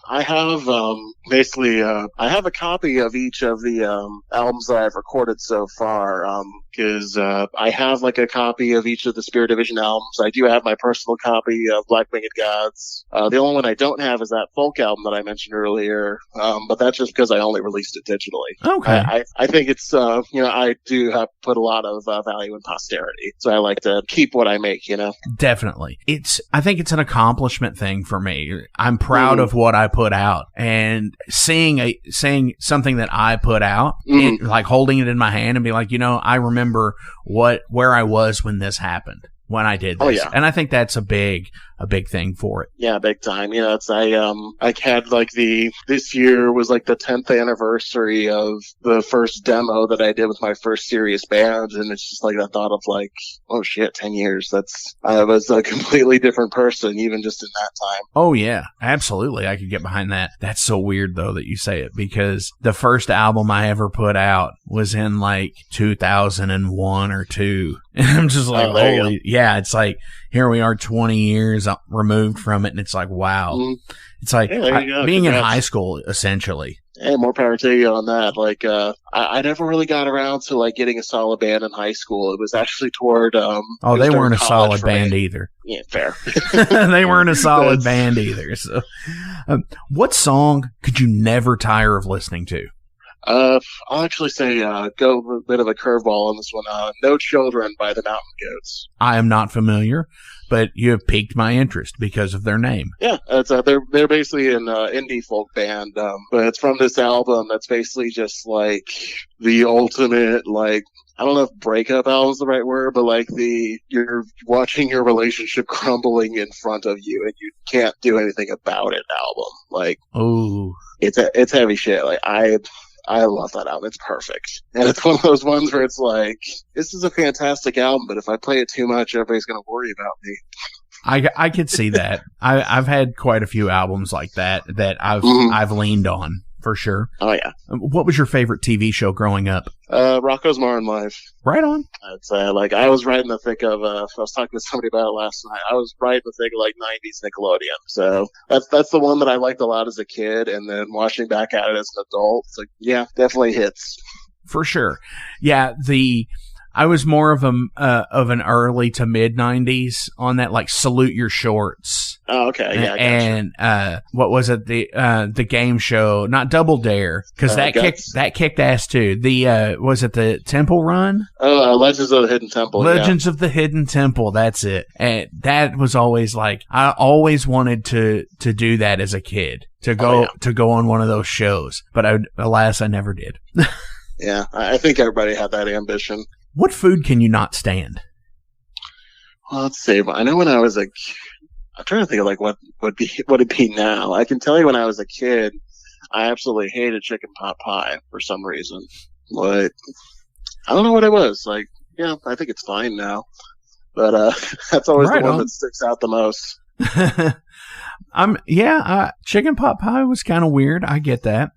I have I have a copy of each of the albums that I've recorded so far. Because I have like a copy of each of the Spirit Division albums. I do have my personal copy of Black Winged Gods. The only one I don't have is that folk album that I mentioned earlier. But that's just because I only released it digitally. Okay. I think it's I do have put a lot of value in posterity, so I like to keep what I make. Definitely. I think it's an accomplishment thing for me. I'm proud of what I put out, and seeing something that I put out, like holding it in my hand and be like, I remember where I was when this happened, when I did this. Oh, yeah. And I think that's a big thing for it. Yeah, big time. I had like this year was like the 10th anniversary of the first demo that I did with my first serious band, and it's just like that thought of like, oh shit, 10 years. I was a completely different person even just in that time. Oh yeah, absolutely. I could get behind that. That's so weird though that you say it, because the first album I ever put out was in like 2001 or 2. And I'm just like, holy, yeah, it's like, here we are 20 years removed from it, and it's like, wow. It's like being in high school, essentially. Hey, more power to you on that. Like, I never really got around to like getting a solid band in high school. It was actually toward they weren't a solid band either. Yeah, fair. They weren't a solid band either. So, what song could you never tire of listening to? I'll actually say go a bit of a curveball on this one. No Children by the Mountain Goats. I am not familiar, but you have piqued my interest because of their name. Yeah, it's they're basically an indie folk band, but it's from this album that's basically just like the ultimate, like, I don't know if breakup album is the right word, but like you're watching your relationship crumbling in front of you and you can't do anything about it album. Like, oh, it's heavy shit. Like, I love that album. It's perfect. And it's one of those ones where it's like, this is a fantastic album, but if I play it too much, everybody's going to worry about me. I could see that. I've had quite a few albums like that I've leaned on, for sure. Oh, yeah. What was your favorite TV show growing up? Rocko's Modern Life. Right on. It's like, I was right in the thick of, I was talking to somebody about it last night. I was right in the thick of like 90s Nickelodeon. So that's the one that I liked a lot as a kid. And then watching back at it as an adult, it's like, yeah, definitely hits. For sure. Yeah. I was more of an early to mid 90s on that, like Salute Your Shorts. Oh, okay. Yeah. And what was it? The game show, not Double Dare, because that kicked ass too. Was it the Temple Run? Oh, Legends of the Hidden Temple. Legends of the Hidden Temple. That's it. And that was always like, I always wanted to do that as a kid, to go on one of those shows, but alas, I never did. Yeah, I think everybody had that ambition. What food can you not stand? Well, let's see. I know when I was I'm trying to think of like what it'd be now. I can tell you when I was a kid, I absolutely hated chicken pot pie for some reason. Like, I don't know what it was. Like, yeah, I think it's fine now, but that's always the one that sticks out the most. Chicken pot pie was kind of weird. I get that.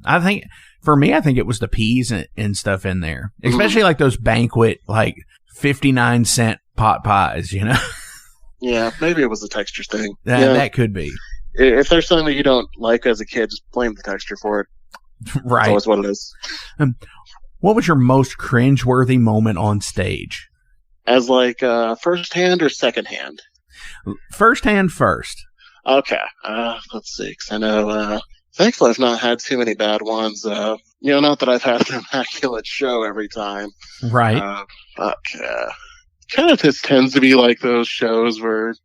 For me, I think it was the peas and stuff in there, especially like those banquet, like 59-cent pot pies, Yeah, maybe it was a texture thing. That could be. If there's something that you don't like as a kid, just blame the texture for it. Right. That's always what it is. What was your most cringeworthy moment on stage? As like first hand or second hand? First hand first. Okay. Let's see. 'Cause I know thankfully I've not had too many bad ones. Not that I've had an immaculate show every time. Right. But kind of just tends to be like those shows where,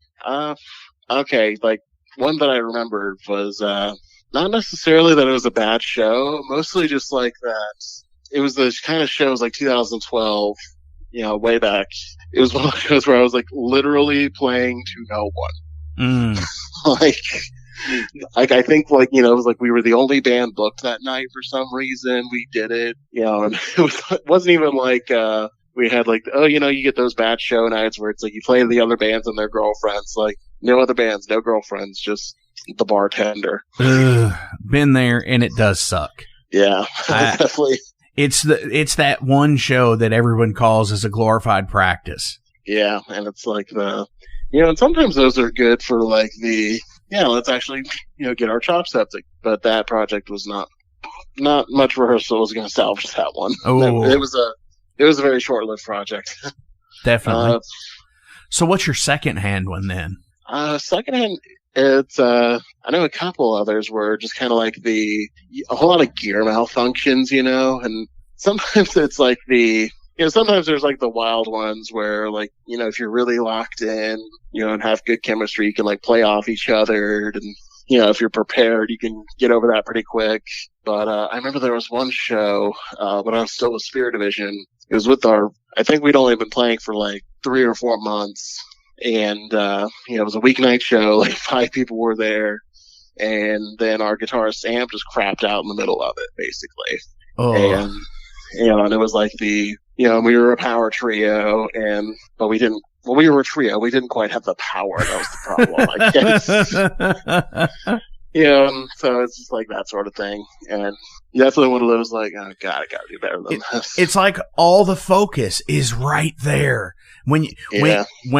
okay, like one that I remembered was not necessarily that it was a bad show, mostly just like that it was the kind of shows like 2012, way back. It was one of those shows where I was like literally playing to no one. Like I think like, it was like we were the only band booked that night for some reason. We did it, and it wasn't even like, we had like, you get those bad show nights where it's like you play the other bands and their girlfriends, like no other bands, no girlfriends, just the bartender. Been there, and it does suck. Yeah, definitely. It's that one show that everyone calls as a glorified practice. Yeah, and it's like and sometimes those are good for like let's actually, get our chops up. But that project was not much rehearsal was going to salvage that one. Oh, it was a very short-lived project. Definitely. So what's your second-hand one then? Second-hand, it's I know a couple others were just kind of like a whole lot of gear malfunctions, and sometimes it's like sometimes there's like the wild ones where like, if you're really locked in, and have good chemistry, you can like play off each other, and if you're prepared, you can get over that pretty quick. But I remember there was one show when I was still with Spirit Division. It was with I think we'd only been playing for like 3 or 4 months. And, it was a weeknight show, like 5 people were there. And then our guitarist Sam just crapped out in the middle of it, basically. Oh. And, and it was like we were a power trio, but we were a trio. We didn't quite have the power. That was the problem, I guess. So it's just like that sort of thing. And definitely one of those like, oh God, I gotta do better than this. It's like all the focus is right there. When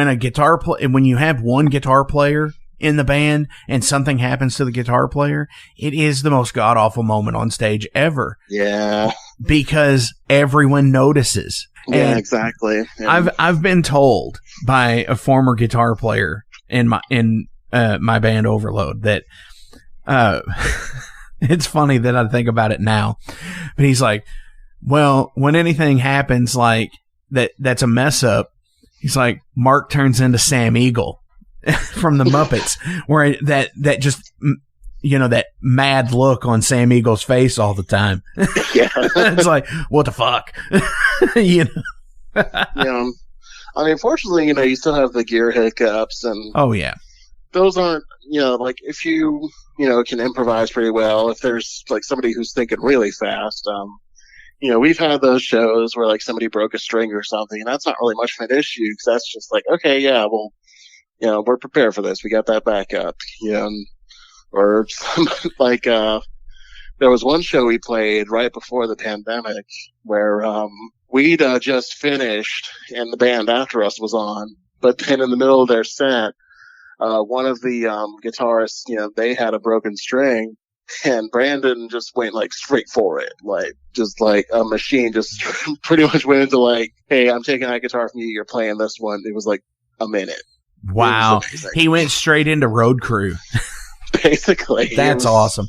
a guitar when you have one guitar player in the band and something happens to the guitar player, it is the most god awful moment on stage ever. Yeah. Because everyone notices. Yeah, and exactly. Yeah. I've been told by a former guitar player in my band Overload that it's funny that I think about it now, but he's like, well, when anything happens like that's a mess up, he's like, Mark turns into Sam Eagle from the Muppets, where that just, that mad look on Sam Eagle's face all the time. Yeah. It's like, what the fuck? I mean, fortunately, you still have the gear hiccups, and oh yeah, those aren't, like if you, can improvise pretty well, if there's like somebody who's thinking really fast, we've had those shows where like somebody broke a string or something, and that's not really much of an issue, because that's just like, okay, yeah, well, we're prepared for this. We got that backup, or like, there was one show we played right before the pandemic where, we'd just finished and the band after us was on, but then in the middle of their set, one of the guitarists, they had a broken string, and Brandon just went like straight for it, like just like a machine, just pretty much went into like, hey, I'm taking that guitar from you, you're playing this one. It was like a minute. Wow. He went straight into road crew. Basically. That's awesome.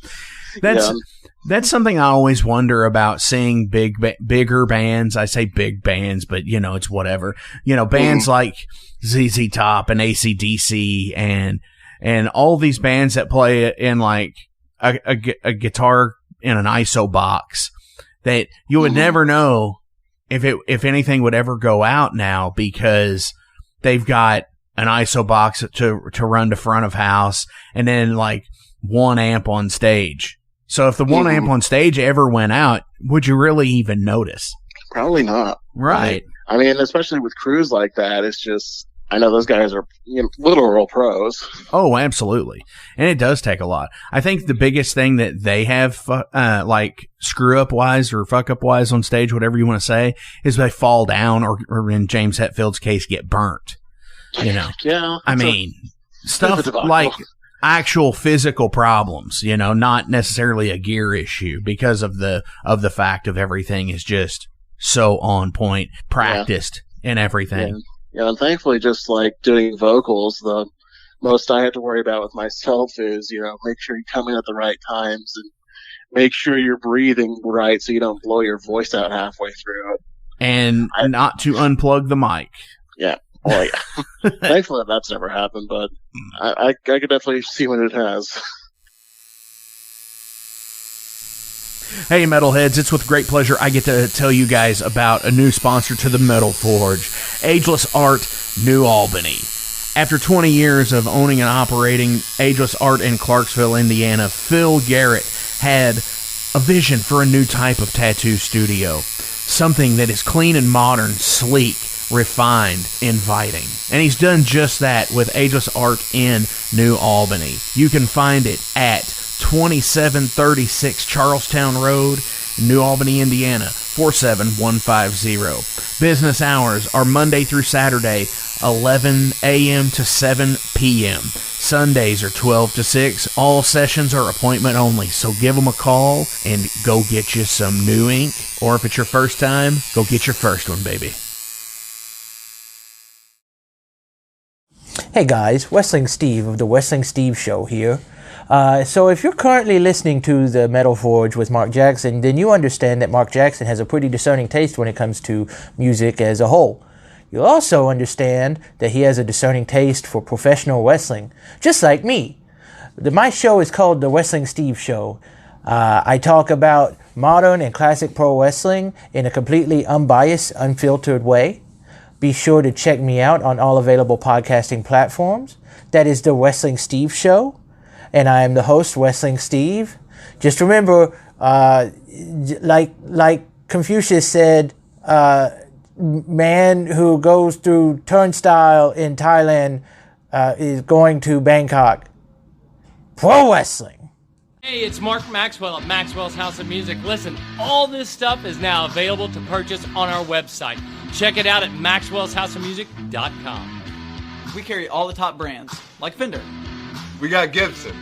That's something I always wonder about, seeing bigger bands. I say big bands, but it's whatever. Bands like ZZ Top and AC/DC and all these bands that play in like a guitar in an ISO box, that you would never know if anything would ever go out now, because they've got an ISO box to run to front of house, and then like one amp on stage. So if the one amp on stage ever went out, would you really even notice? Probably not. Right. I mean, especially with crews like that, it's just, I know those guys are literal pros. Oh, absolutely. And it does take a lot. I think the biggest thing that they have, like screw up wise or fuck up wise on stage, whatever you want to say, is they fall down or in James Hetfield's case, get burnt. Yeah. I mean, stuff like actual physical problems, not necessarily a gear issue, because of the fact of everything is just so on point, practiced and everything. Yeah, and thankfully, just like doing vocals, most I have to worry about with myself is, make sure you come in at the right times and make sure you're breathing right so you don't blow your voice out halfway through it. And not to unplug the mic. Yeah. Well, yeah. Thankfully, that's never happened, but I could definitely see when it has. Hey, Metalheads, it's with great pleasure I get to tell you guys about a new sponsor to the Metal Forge, Ageless Art, New Albany. After 20 years of owning and operating Ageless Art in Clarksville, Indiana, Phil Garrett had a vision for a new type of tattoo studio. Something that is clean and modern, sleek, refined, inviting. And he's done just that with Ageless Art in New Albany. You can find it at 2736 Charlestown Road, New Albany, Indiana, 47150. Business hours are Monday through Saturday, 11 a.m. to 7 p.m. Sundays are 12 to 6. All sessions are appointment only, so give them a call and go get you some new ink. Or if it's your first time, go get your first one, baby. Hey guys, Wrestling Steve of the Wrestling Steve Show here. So if you're currently listening to the Metal Forge with Mark Jackson, then you understand that Mark Jackson has a pretty discerning taste when it comes to music as a whole. You'll also understand that he has a discerning taste for professional wrestling, just like me. My show is called The Wrestling Steve Show. I talk about modern and classic pro wrestling in a completely unbiased, unfiltered way. Be sure to check me out on all available podcasting platforms. That is The Wrestling Steve Show. And I am the host, Wrestling Steve. Just remember, like Confucius said, man who goes through turnstile in Thailand is going to Bangkok. Pro wrestling. Hey, it's Mark Maxwell at Maxwell's House of Music. Listen, all this stuff is now available to purchase on our website. Check it out at maxwellshouseofmusic.com. We carry all the top brands, like Fender. We got Gibson.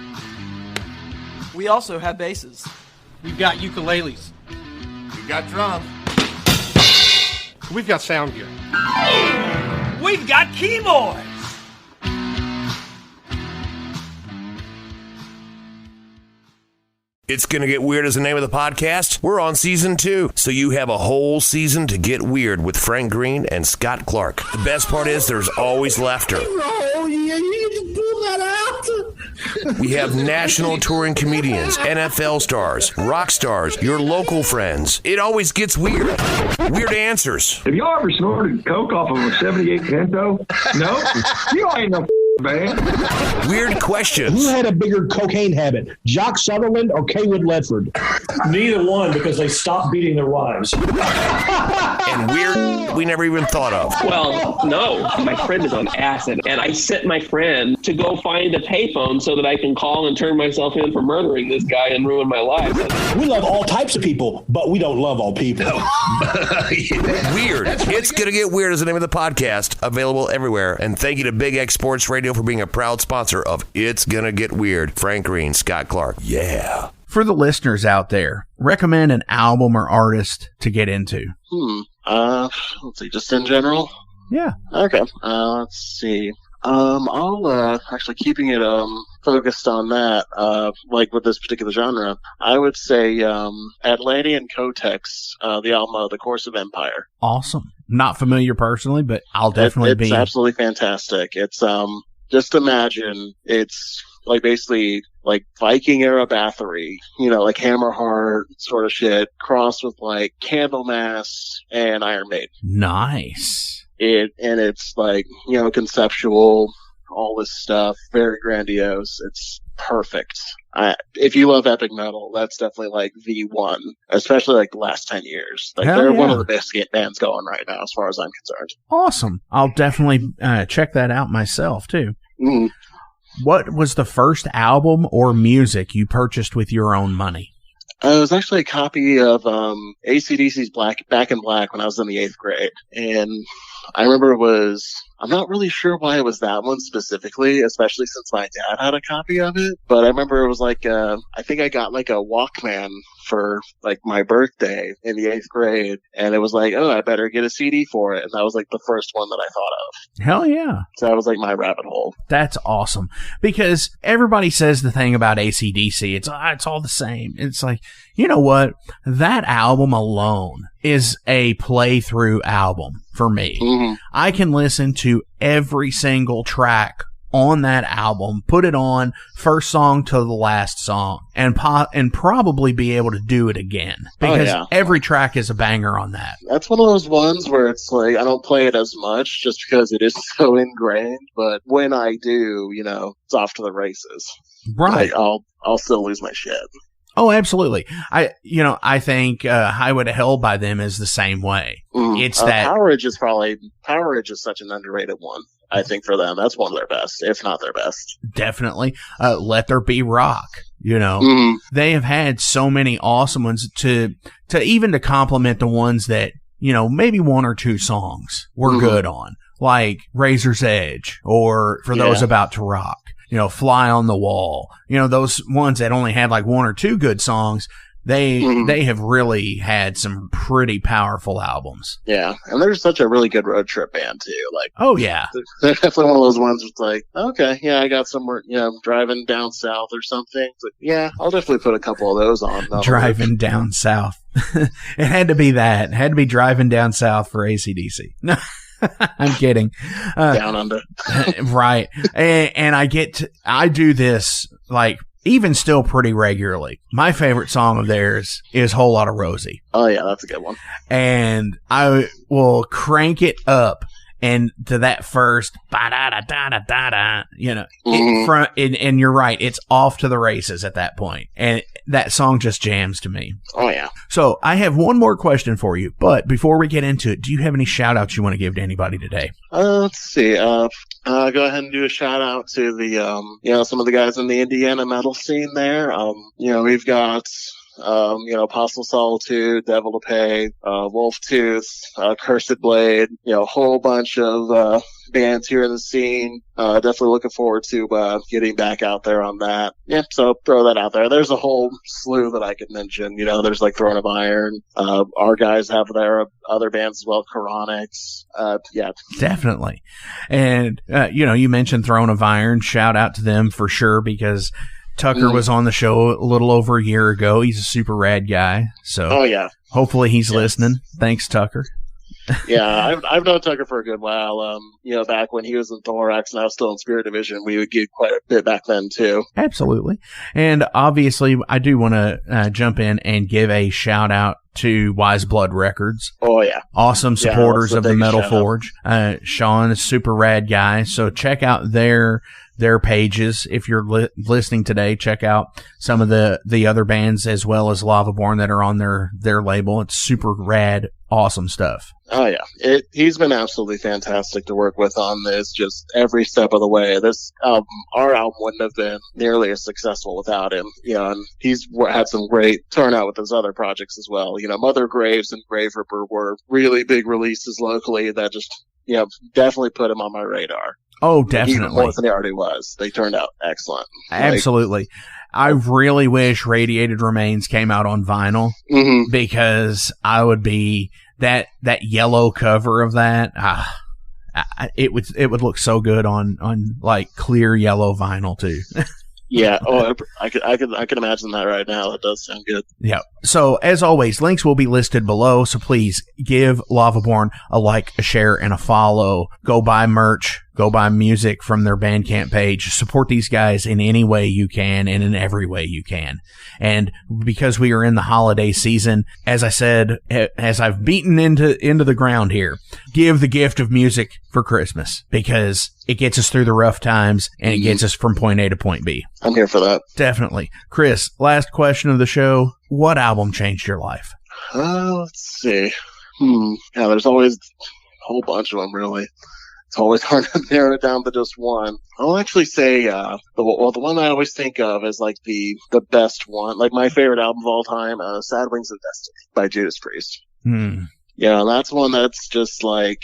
We also have basses. We've got ukuleles. We got drums. We've got sound gear. We've got keyboards. It's Gonna Get Weird is the name of the podcast. We're on season 2, so you have a whole season to get weird with Frank Green and Scott Clark. The best part is there's always laughter. Oh, yeah, you just pull that out. We have national touring comedians, NFL stars, rock stars, your local friends. It always gets weird. Weird answers. Have y'all ever snorted coke off of a 78 Pinto? No? You ain't no man. Weird questions. Who had a bigger cocaine habit, Jock Sutherland or Kaywood Ledford? Neither one, because they stopped beating their wives. And weird we never even thought of. Well, no. My friend is on acid, and I sent my friend to go find a payphone so that I can call and turn myself in for murdering this guy and ruin my life. We love all types of people, but we don't love all people. Weird. It's Gonna Get Weird is the name of the podcast, available everywhere. And thank you to Big X Sports Radio for being a proud sponsor of It's Gonna Get Weird. Frank Green, Scott Clark. Yeah. For the listeners out there, recommend an album or artist to get into. Let's see, just in general? Yeah. Okay. Let's see. I'll actually keeping it focused on that, like with this particular genre, I would say Atlantean Codex, the album The Course of Empire. Awesome. Not familiar personally, but I'll definitely be. It's absolutely fantastic. It's just imagine it's like basically like Viking era Bathory, like Hammerheart sort of shit, crossed with like Candlemass and Iron Maiden. Nice. It's like, conceptual, all this stuff, very grandiose. It's perfect. If you love epic metal, that's definitely like the one, especially like the last 10 years. Like they're one of the best bands going right now, as far as I'm concerned. Awesome. I'll definitely check that out myself too. Mm. What was the first album or music you purchased with your own money? It was actually a copy of AC/DC's Back in Black when I was in the 8th grade. And I remember I'm not really sure why it was that one specifically, especially since my dad had a copy of it. But I remember it was like, I think I got like a Walkman for like my birthday in the 8th grade, and it was like, oh, I better get a CD for it, and that was like the first one that I thought of. Hell yeah. So that was like my rabbit hole. That's awesome, because everybody says the thing about AC/DC, it's all the same. It's like, you know what? That album alone is a playthrough album for me. Mm-hmm. I can listen to every single track on that album, put it on first song to the last song, and probably be able to do it again, because every track is a banger on that. That's one of those ones where it's like, I don't play it as much just because it is so ingrained, but when I do, you know, it's off to the races. Right. Like, I'll still lose my shit. Oh, absolutely. I think Highway to Hell by them is the same way. It's that Power Ridge is such an underrated one. I think for them, that's one of their best, if not their best. Definitely. Let There Be Rock. You know, they have had so many awesome ones to even to complement the ones that, you know, maybe one or two songs were good on, like Razor's Edge, or for those about to rock, you know, Fly on the Wall, you know, those ones that only had like one or two good songs. They have really had some pretty powerful albums. Yeah, and they're such a really good road trip band too. Like, oh yeah, they're definitely one of those ones that's like, okay, yeah, I got somewhere, you know, driving down south or something. It's like, yeah, I'll definitely put a couple of those on. Driving down south. It had to be that. It had to be Driving Down South for AC/DC. No. I'm kidding. Down Under. Right. And I do this like even still pretty regularly. My favorite song of theirs is Whole Lotta Rosie. Oh yeah, that's a good one. And I will crank it up and to that first ba-da-da-da-da-da-da, you know, and you're right, it's off to the races at that point. And that song just jams to me. Oh yeah. So I have one more question for you, but before we get into it, do you have any shout outs you want to give to anybody today? Let's see. Go ahead and do a shout out to the, you know, some of the guys in the Indiana metal scene there. You know, we've got, you know, Apostle Solitude, Devil to Pay, Wolf Tooth, Cursed Blade, you know, a whole bunch of, bands here in the scene. Definitely looking forward to, getting back out there on that. Yeah. So throw that out there. There's a whole slew that I could mention, you know, there's like Throne of Iron. Our guys have their other bands as well, Chronics. Yeah. Definitely. And, you know, you mentioned Throne of Iron. Shout out to them for sure, because Tucker was on the show a little over a year ago. He's a super rad guy. So hopefully he's listening. Thanks, Tucker. Yeah, I've known Tucker for a good while. You know, back when he was in Thorax and I was still in Spirit Division, we would get quite a bit back then too. Absolutely. And obviously, I do want to jump in and give a shout out to Wise Blood Records. Oh yeah. Awesome supporters of the Metal Forge. Sean is a super rad guy. So check out their pages. If you're listening today, check out some of the other bands as well as Lavaborne that are on their label. It's super rad, awesome stuff. Oh yeah. He's been absolutely fantastic to work with on this, just every step of the way. This album, our album wouldn't have been nearly as successful without him. You know, and he's had some great turnout with his other projects as well. You know, Mother Graves and Grave Ripper were really big releases locally that just, you know, definitely put him on my radar. Oh, definitely. Even more than he already was. They turned out excellent. Absolutely. I really wish Radiated Remains came out on vinyl, because I would be that yellow cover of that. It would look so good on like clear yellow vinyl too. Yeah. Oh, I could imagine that right now. That does sound good. Yeah. So as always, links will be listed below. So please give Lavaborne a like, a share, and a follow. Go buy merch. Go buy music from their Bandcamp page. Support these guys in any way you can and in every way you can. And because we are in the holiday season, as I said, as I've beaten into the ground here, give the gift of music for Christmas, because it gets us through the rough times and it gets us from point A to point B. I'm here for that. Definitely. Chris, last question of the show. What album changed your life? Let's see. Yeah, there's always a whole bunch of them, really. It's always hard to narrow it down to just one. I'll actually say, the one I always think of as like the best one, like my favorite album of all time, Sad Wings of Destiny by Judas Priest. Yeah, that's one that's just like,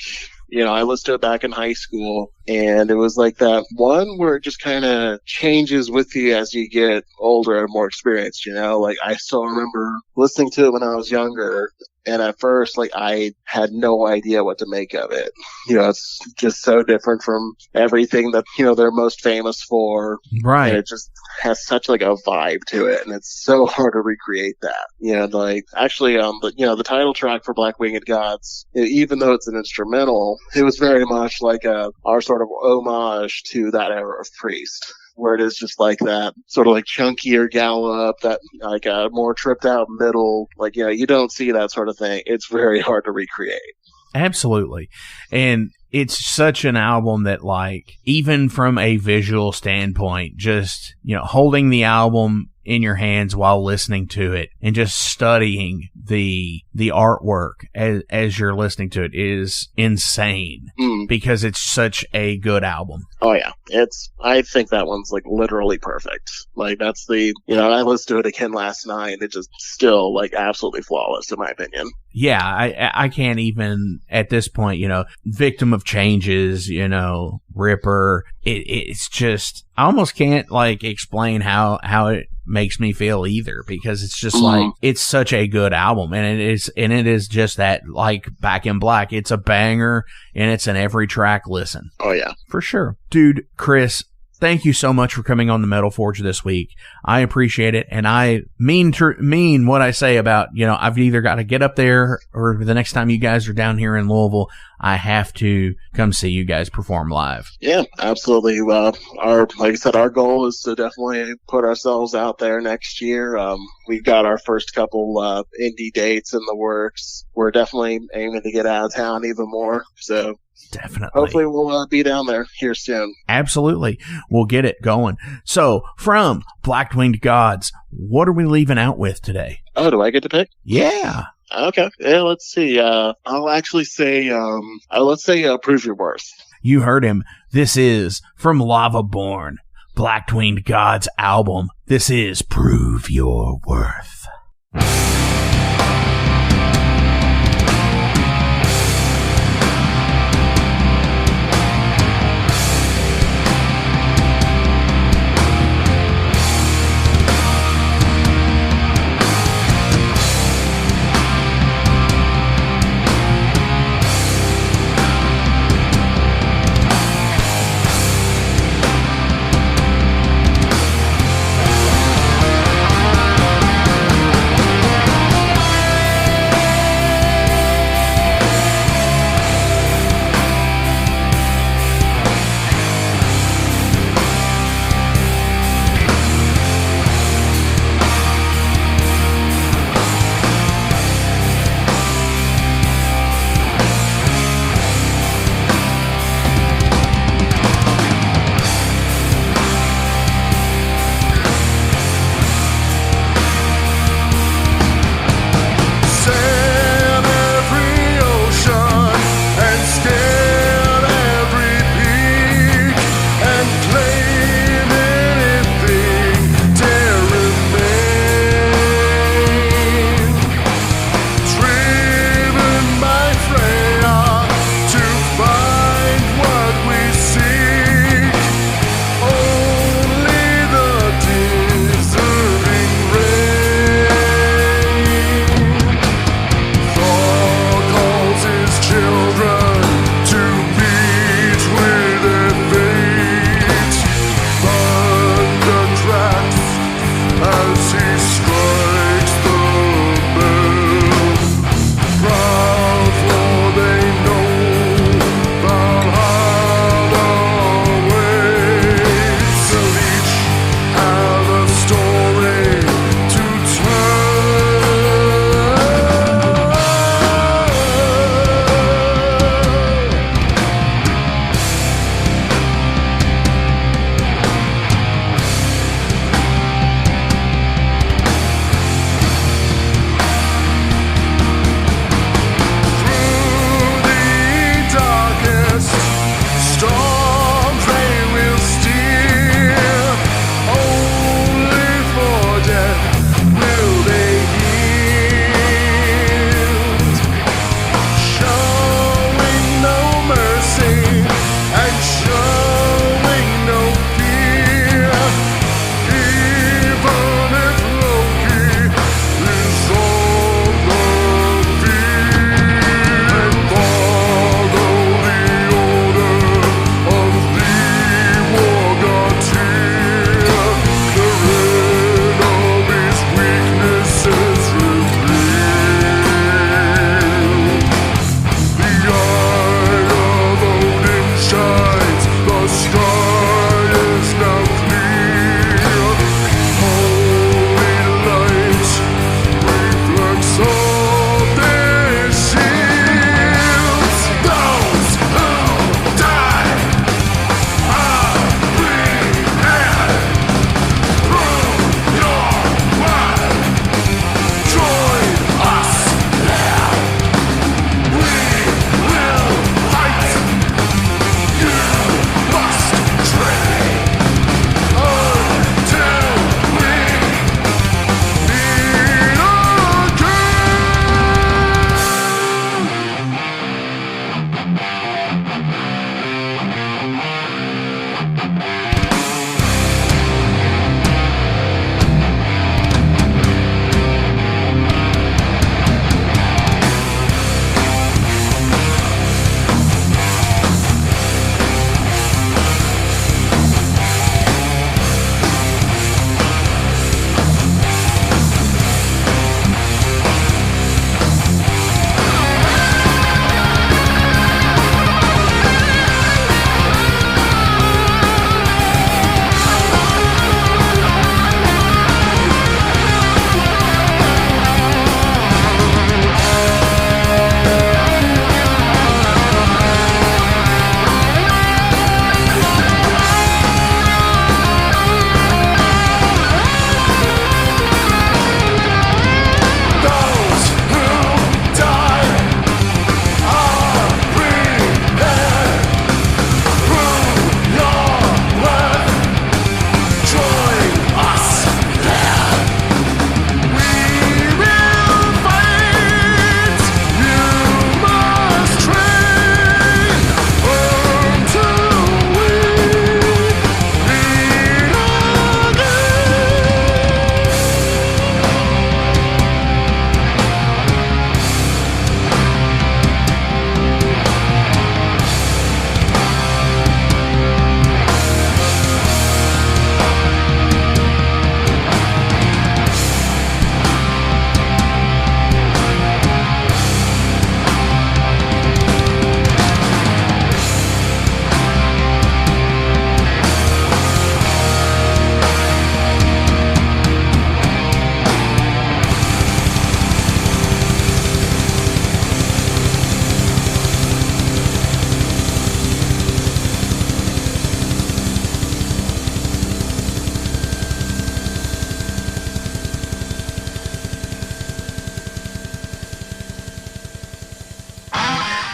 I listened to it back in high school, and it was like that one where it just kind of changes with you as you get older and more experienced, Like, I still remember listening to it when I was younger, and at first, like, I had no idea what to make of it. It's just so different from everything that, they're most famous for. Right. And it just has such, like, a vibe to it, and it's so hard to recreate that. Like, actually, the title track for Black Winged Gods, even though it's an instrumental, it was very much like our sort of homage to that era of Priest, where it is just like that sort of like chunkier gallop, that like a more tripped out middle, like, you don't see that sort of thing. It's very hard to recreate. Absolutely. And it's such an album that, like, even from a visual standpoint, just, holding the album in your hands while listening to it and just studying the artwork as you're listening to it is insane because it's such a good album. Oh yeah. I think that one's like literally perfect. Like, that's I listened to it again last night and it just still like absolutely flawless in my opinion. Yeah, I can't even at this point, Victim of Changes, Ripper. It's just, I almost can't like explain how it makes me feel either, because it's just like, it's such a good album, and it is just that, like Back in Black, it's a banger and it's an every track listen. Oh yeah, for sure. Dude, Chris, thank you so much for coming on the Metal Forge this week. I appreciate it, and I mean what I say about, I've either got to get up there, or the next time you guys are down here in Louisville, I have to come see you guys perform live. Yeah, absolutely. Like I said, our goal is to definitely put ourselves out there next year. We've got our first couple indie dates in the works. We're definitely aiming to get out of town even more. So definitely, hopefully we'll be down there here soon. Absolutely. We'll get it going. So from Black Winged Gods, what are we leaving out with today? Oh, do I get to pick? Yeah. Okay. Yeah, let's see. I'll actually say, let's say Prove Your Worth. You heard him. This is from Lavaborne, Black Winged Gods album. This is Prove Your Worth.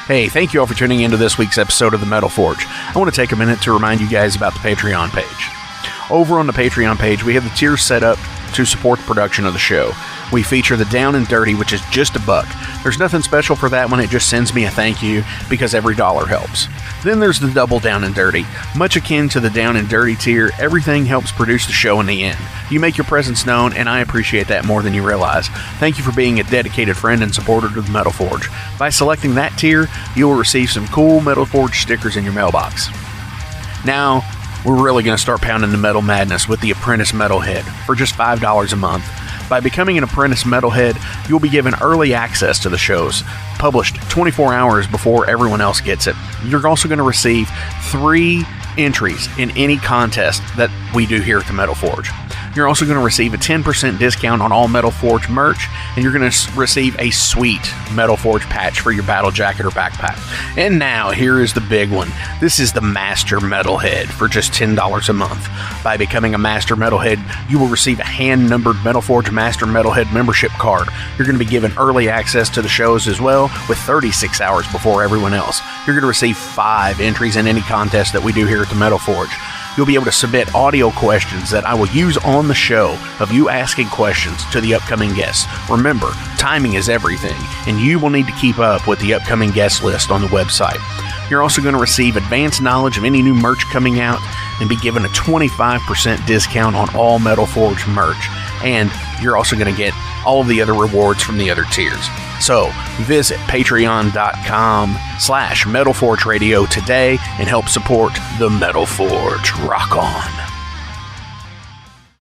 Hey, thank you all for tuning into this week's episode of The Metal Forge. I want to take a minute to remind you guys about the Patreon page. Over on the Patreon page, we have the tiers set up to support the production of the show. We feature the Down and Dirty, which is just $1. There's nothing special for that one, it just sends me a thank you because every dollar helps. Then there's the Double Down and Dirty. Much akin to the Down and Dirty tier, everything helps produce the show in the end. You make your presence known, and I appreciate that more than you realize. Thank you for being a dedicated friend and supporter to the Metal Forge. By selecting that tier, you will receive some cool Metal Forge stickers in your mailbox. Now, we're really going to start pounding the metal madness with the Apprentice Metalhead for just $5 a month. By becoming an Apprentice Metalhead, you'll be given early access to the shows, published 24 hours before everyone else gets it. You're also going to receive 3 entries in any contest that we do here at the Metal Forge. You're also going to receive a 10% discount on all Metal Forge merch, and you're going to receive a sweet Metal Forge patch for your battle jacket or backpack. And now, here is the big one. This is the Master Metalhead for just $10 a month. By becoming a Master Metalhead, you will receive a hand-numbered Metal Forge Master Metalhead membership card. You're going to be given early access to the shows as well, with 36 hours before everyone else. You're going to receive 5 entries in any contest that we do here at the Metal Forge. You'll be able to submit audio questions that I will use on the show of you asking questions to the upcoming guests. Remember, timing is everything, and you will need to keep up with the upcoming guest list on the website. You're also going to receive advanced knowledge of any new merch coming out and be given a 25% discount on all Metal Forge merch. And you're also going to get all of the other rewards from the other tiers. So visit patreon.com/Metal Forge Radio today and help support the Metal Forge. Rock on.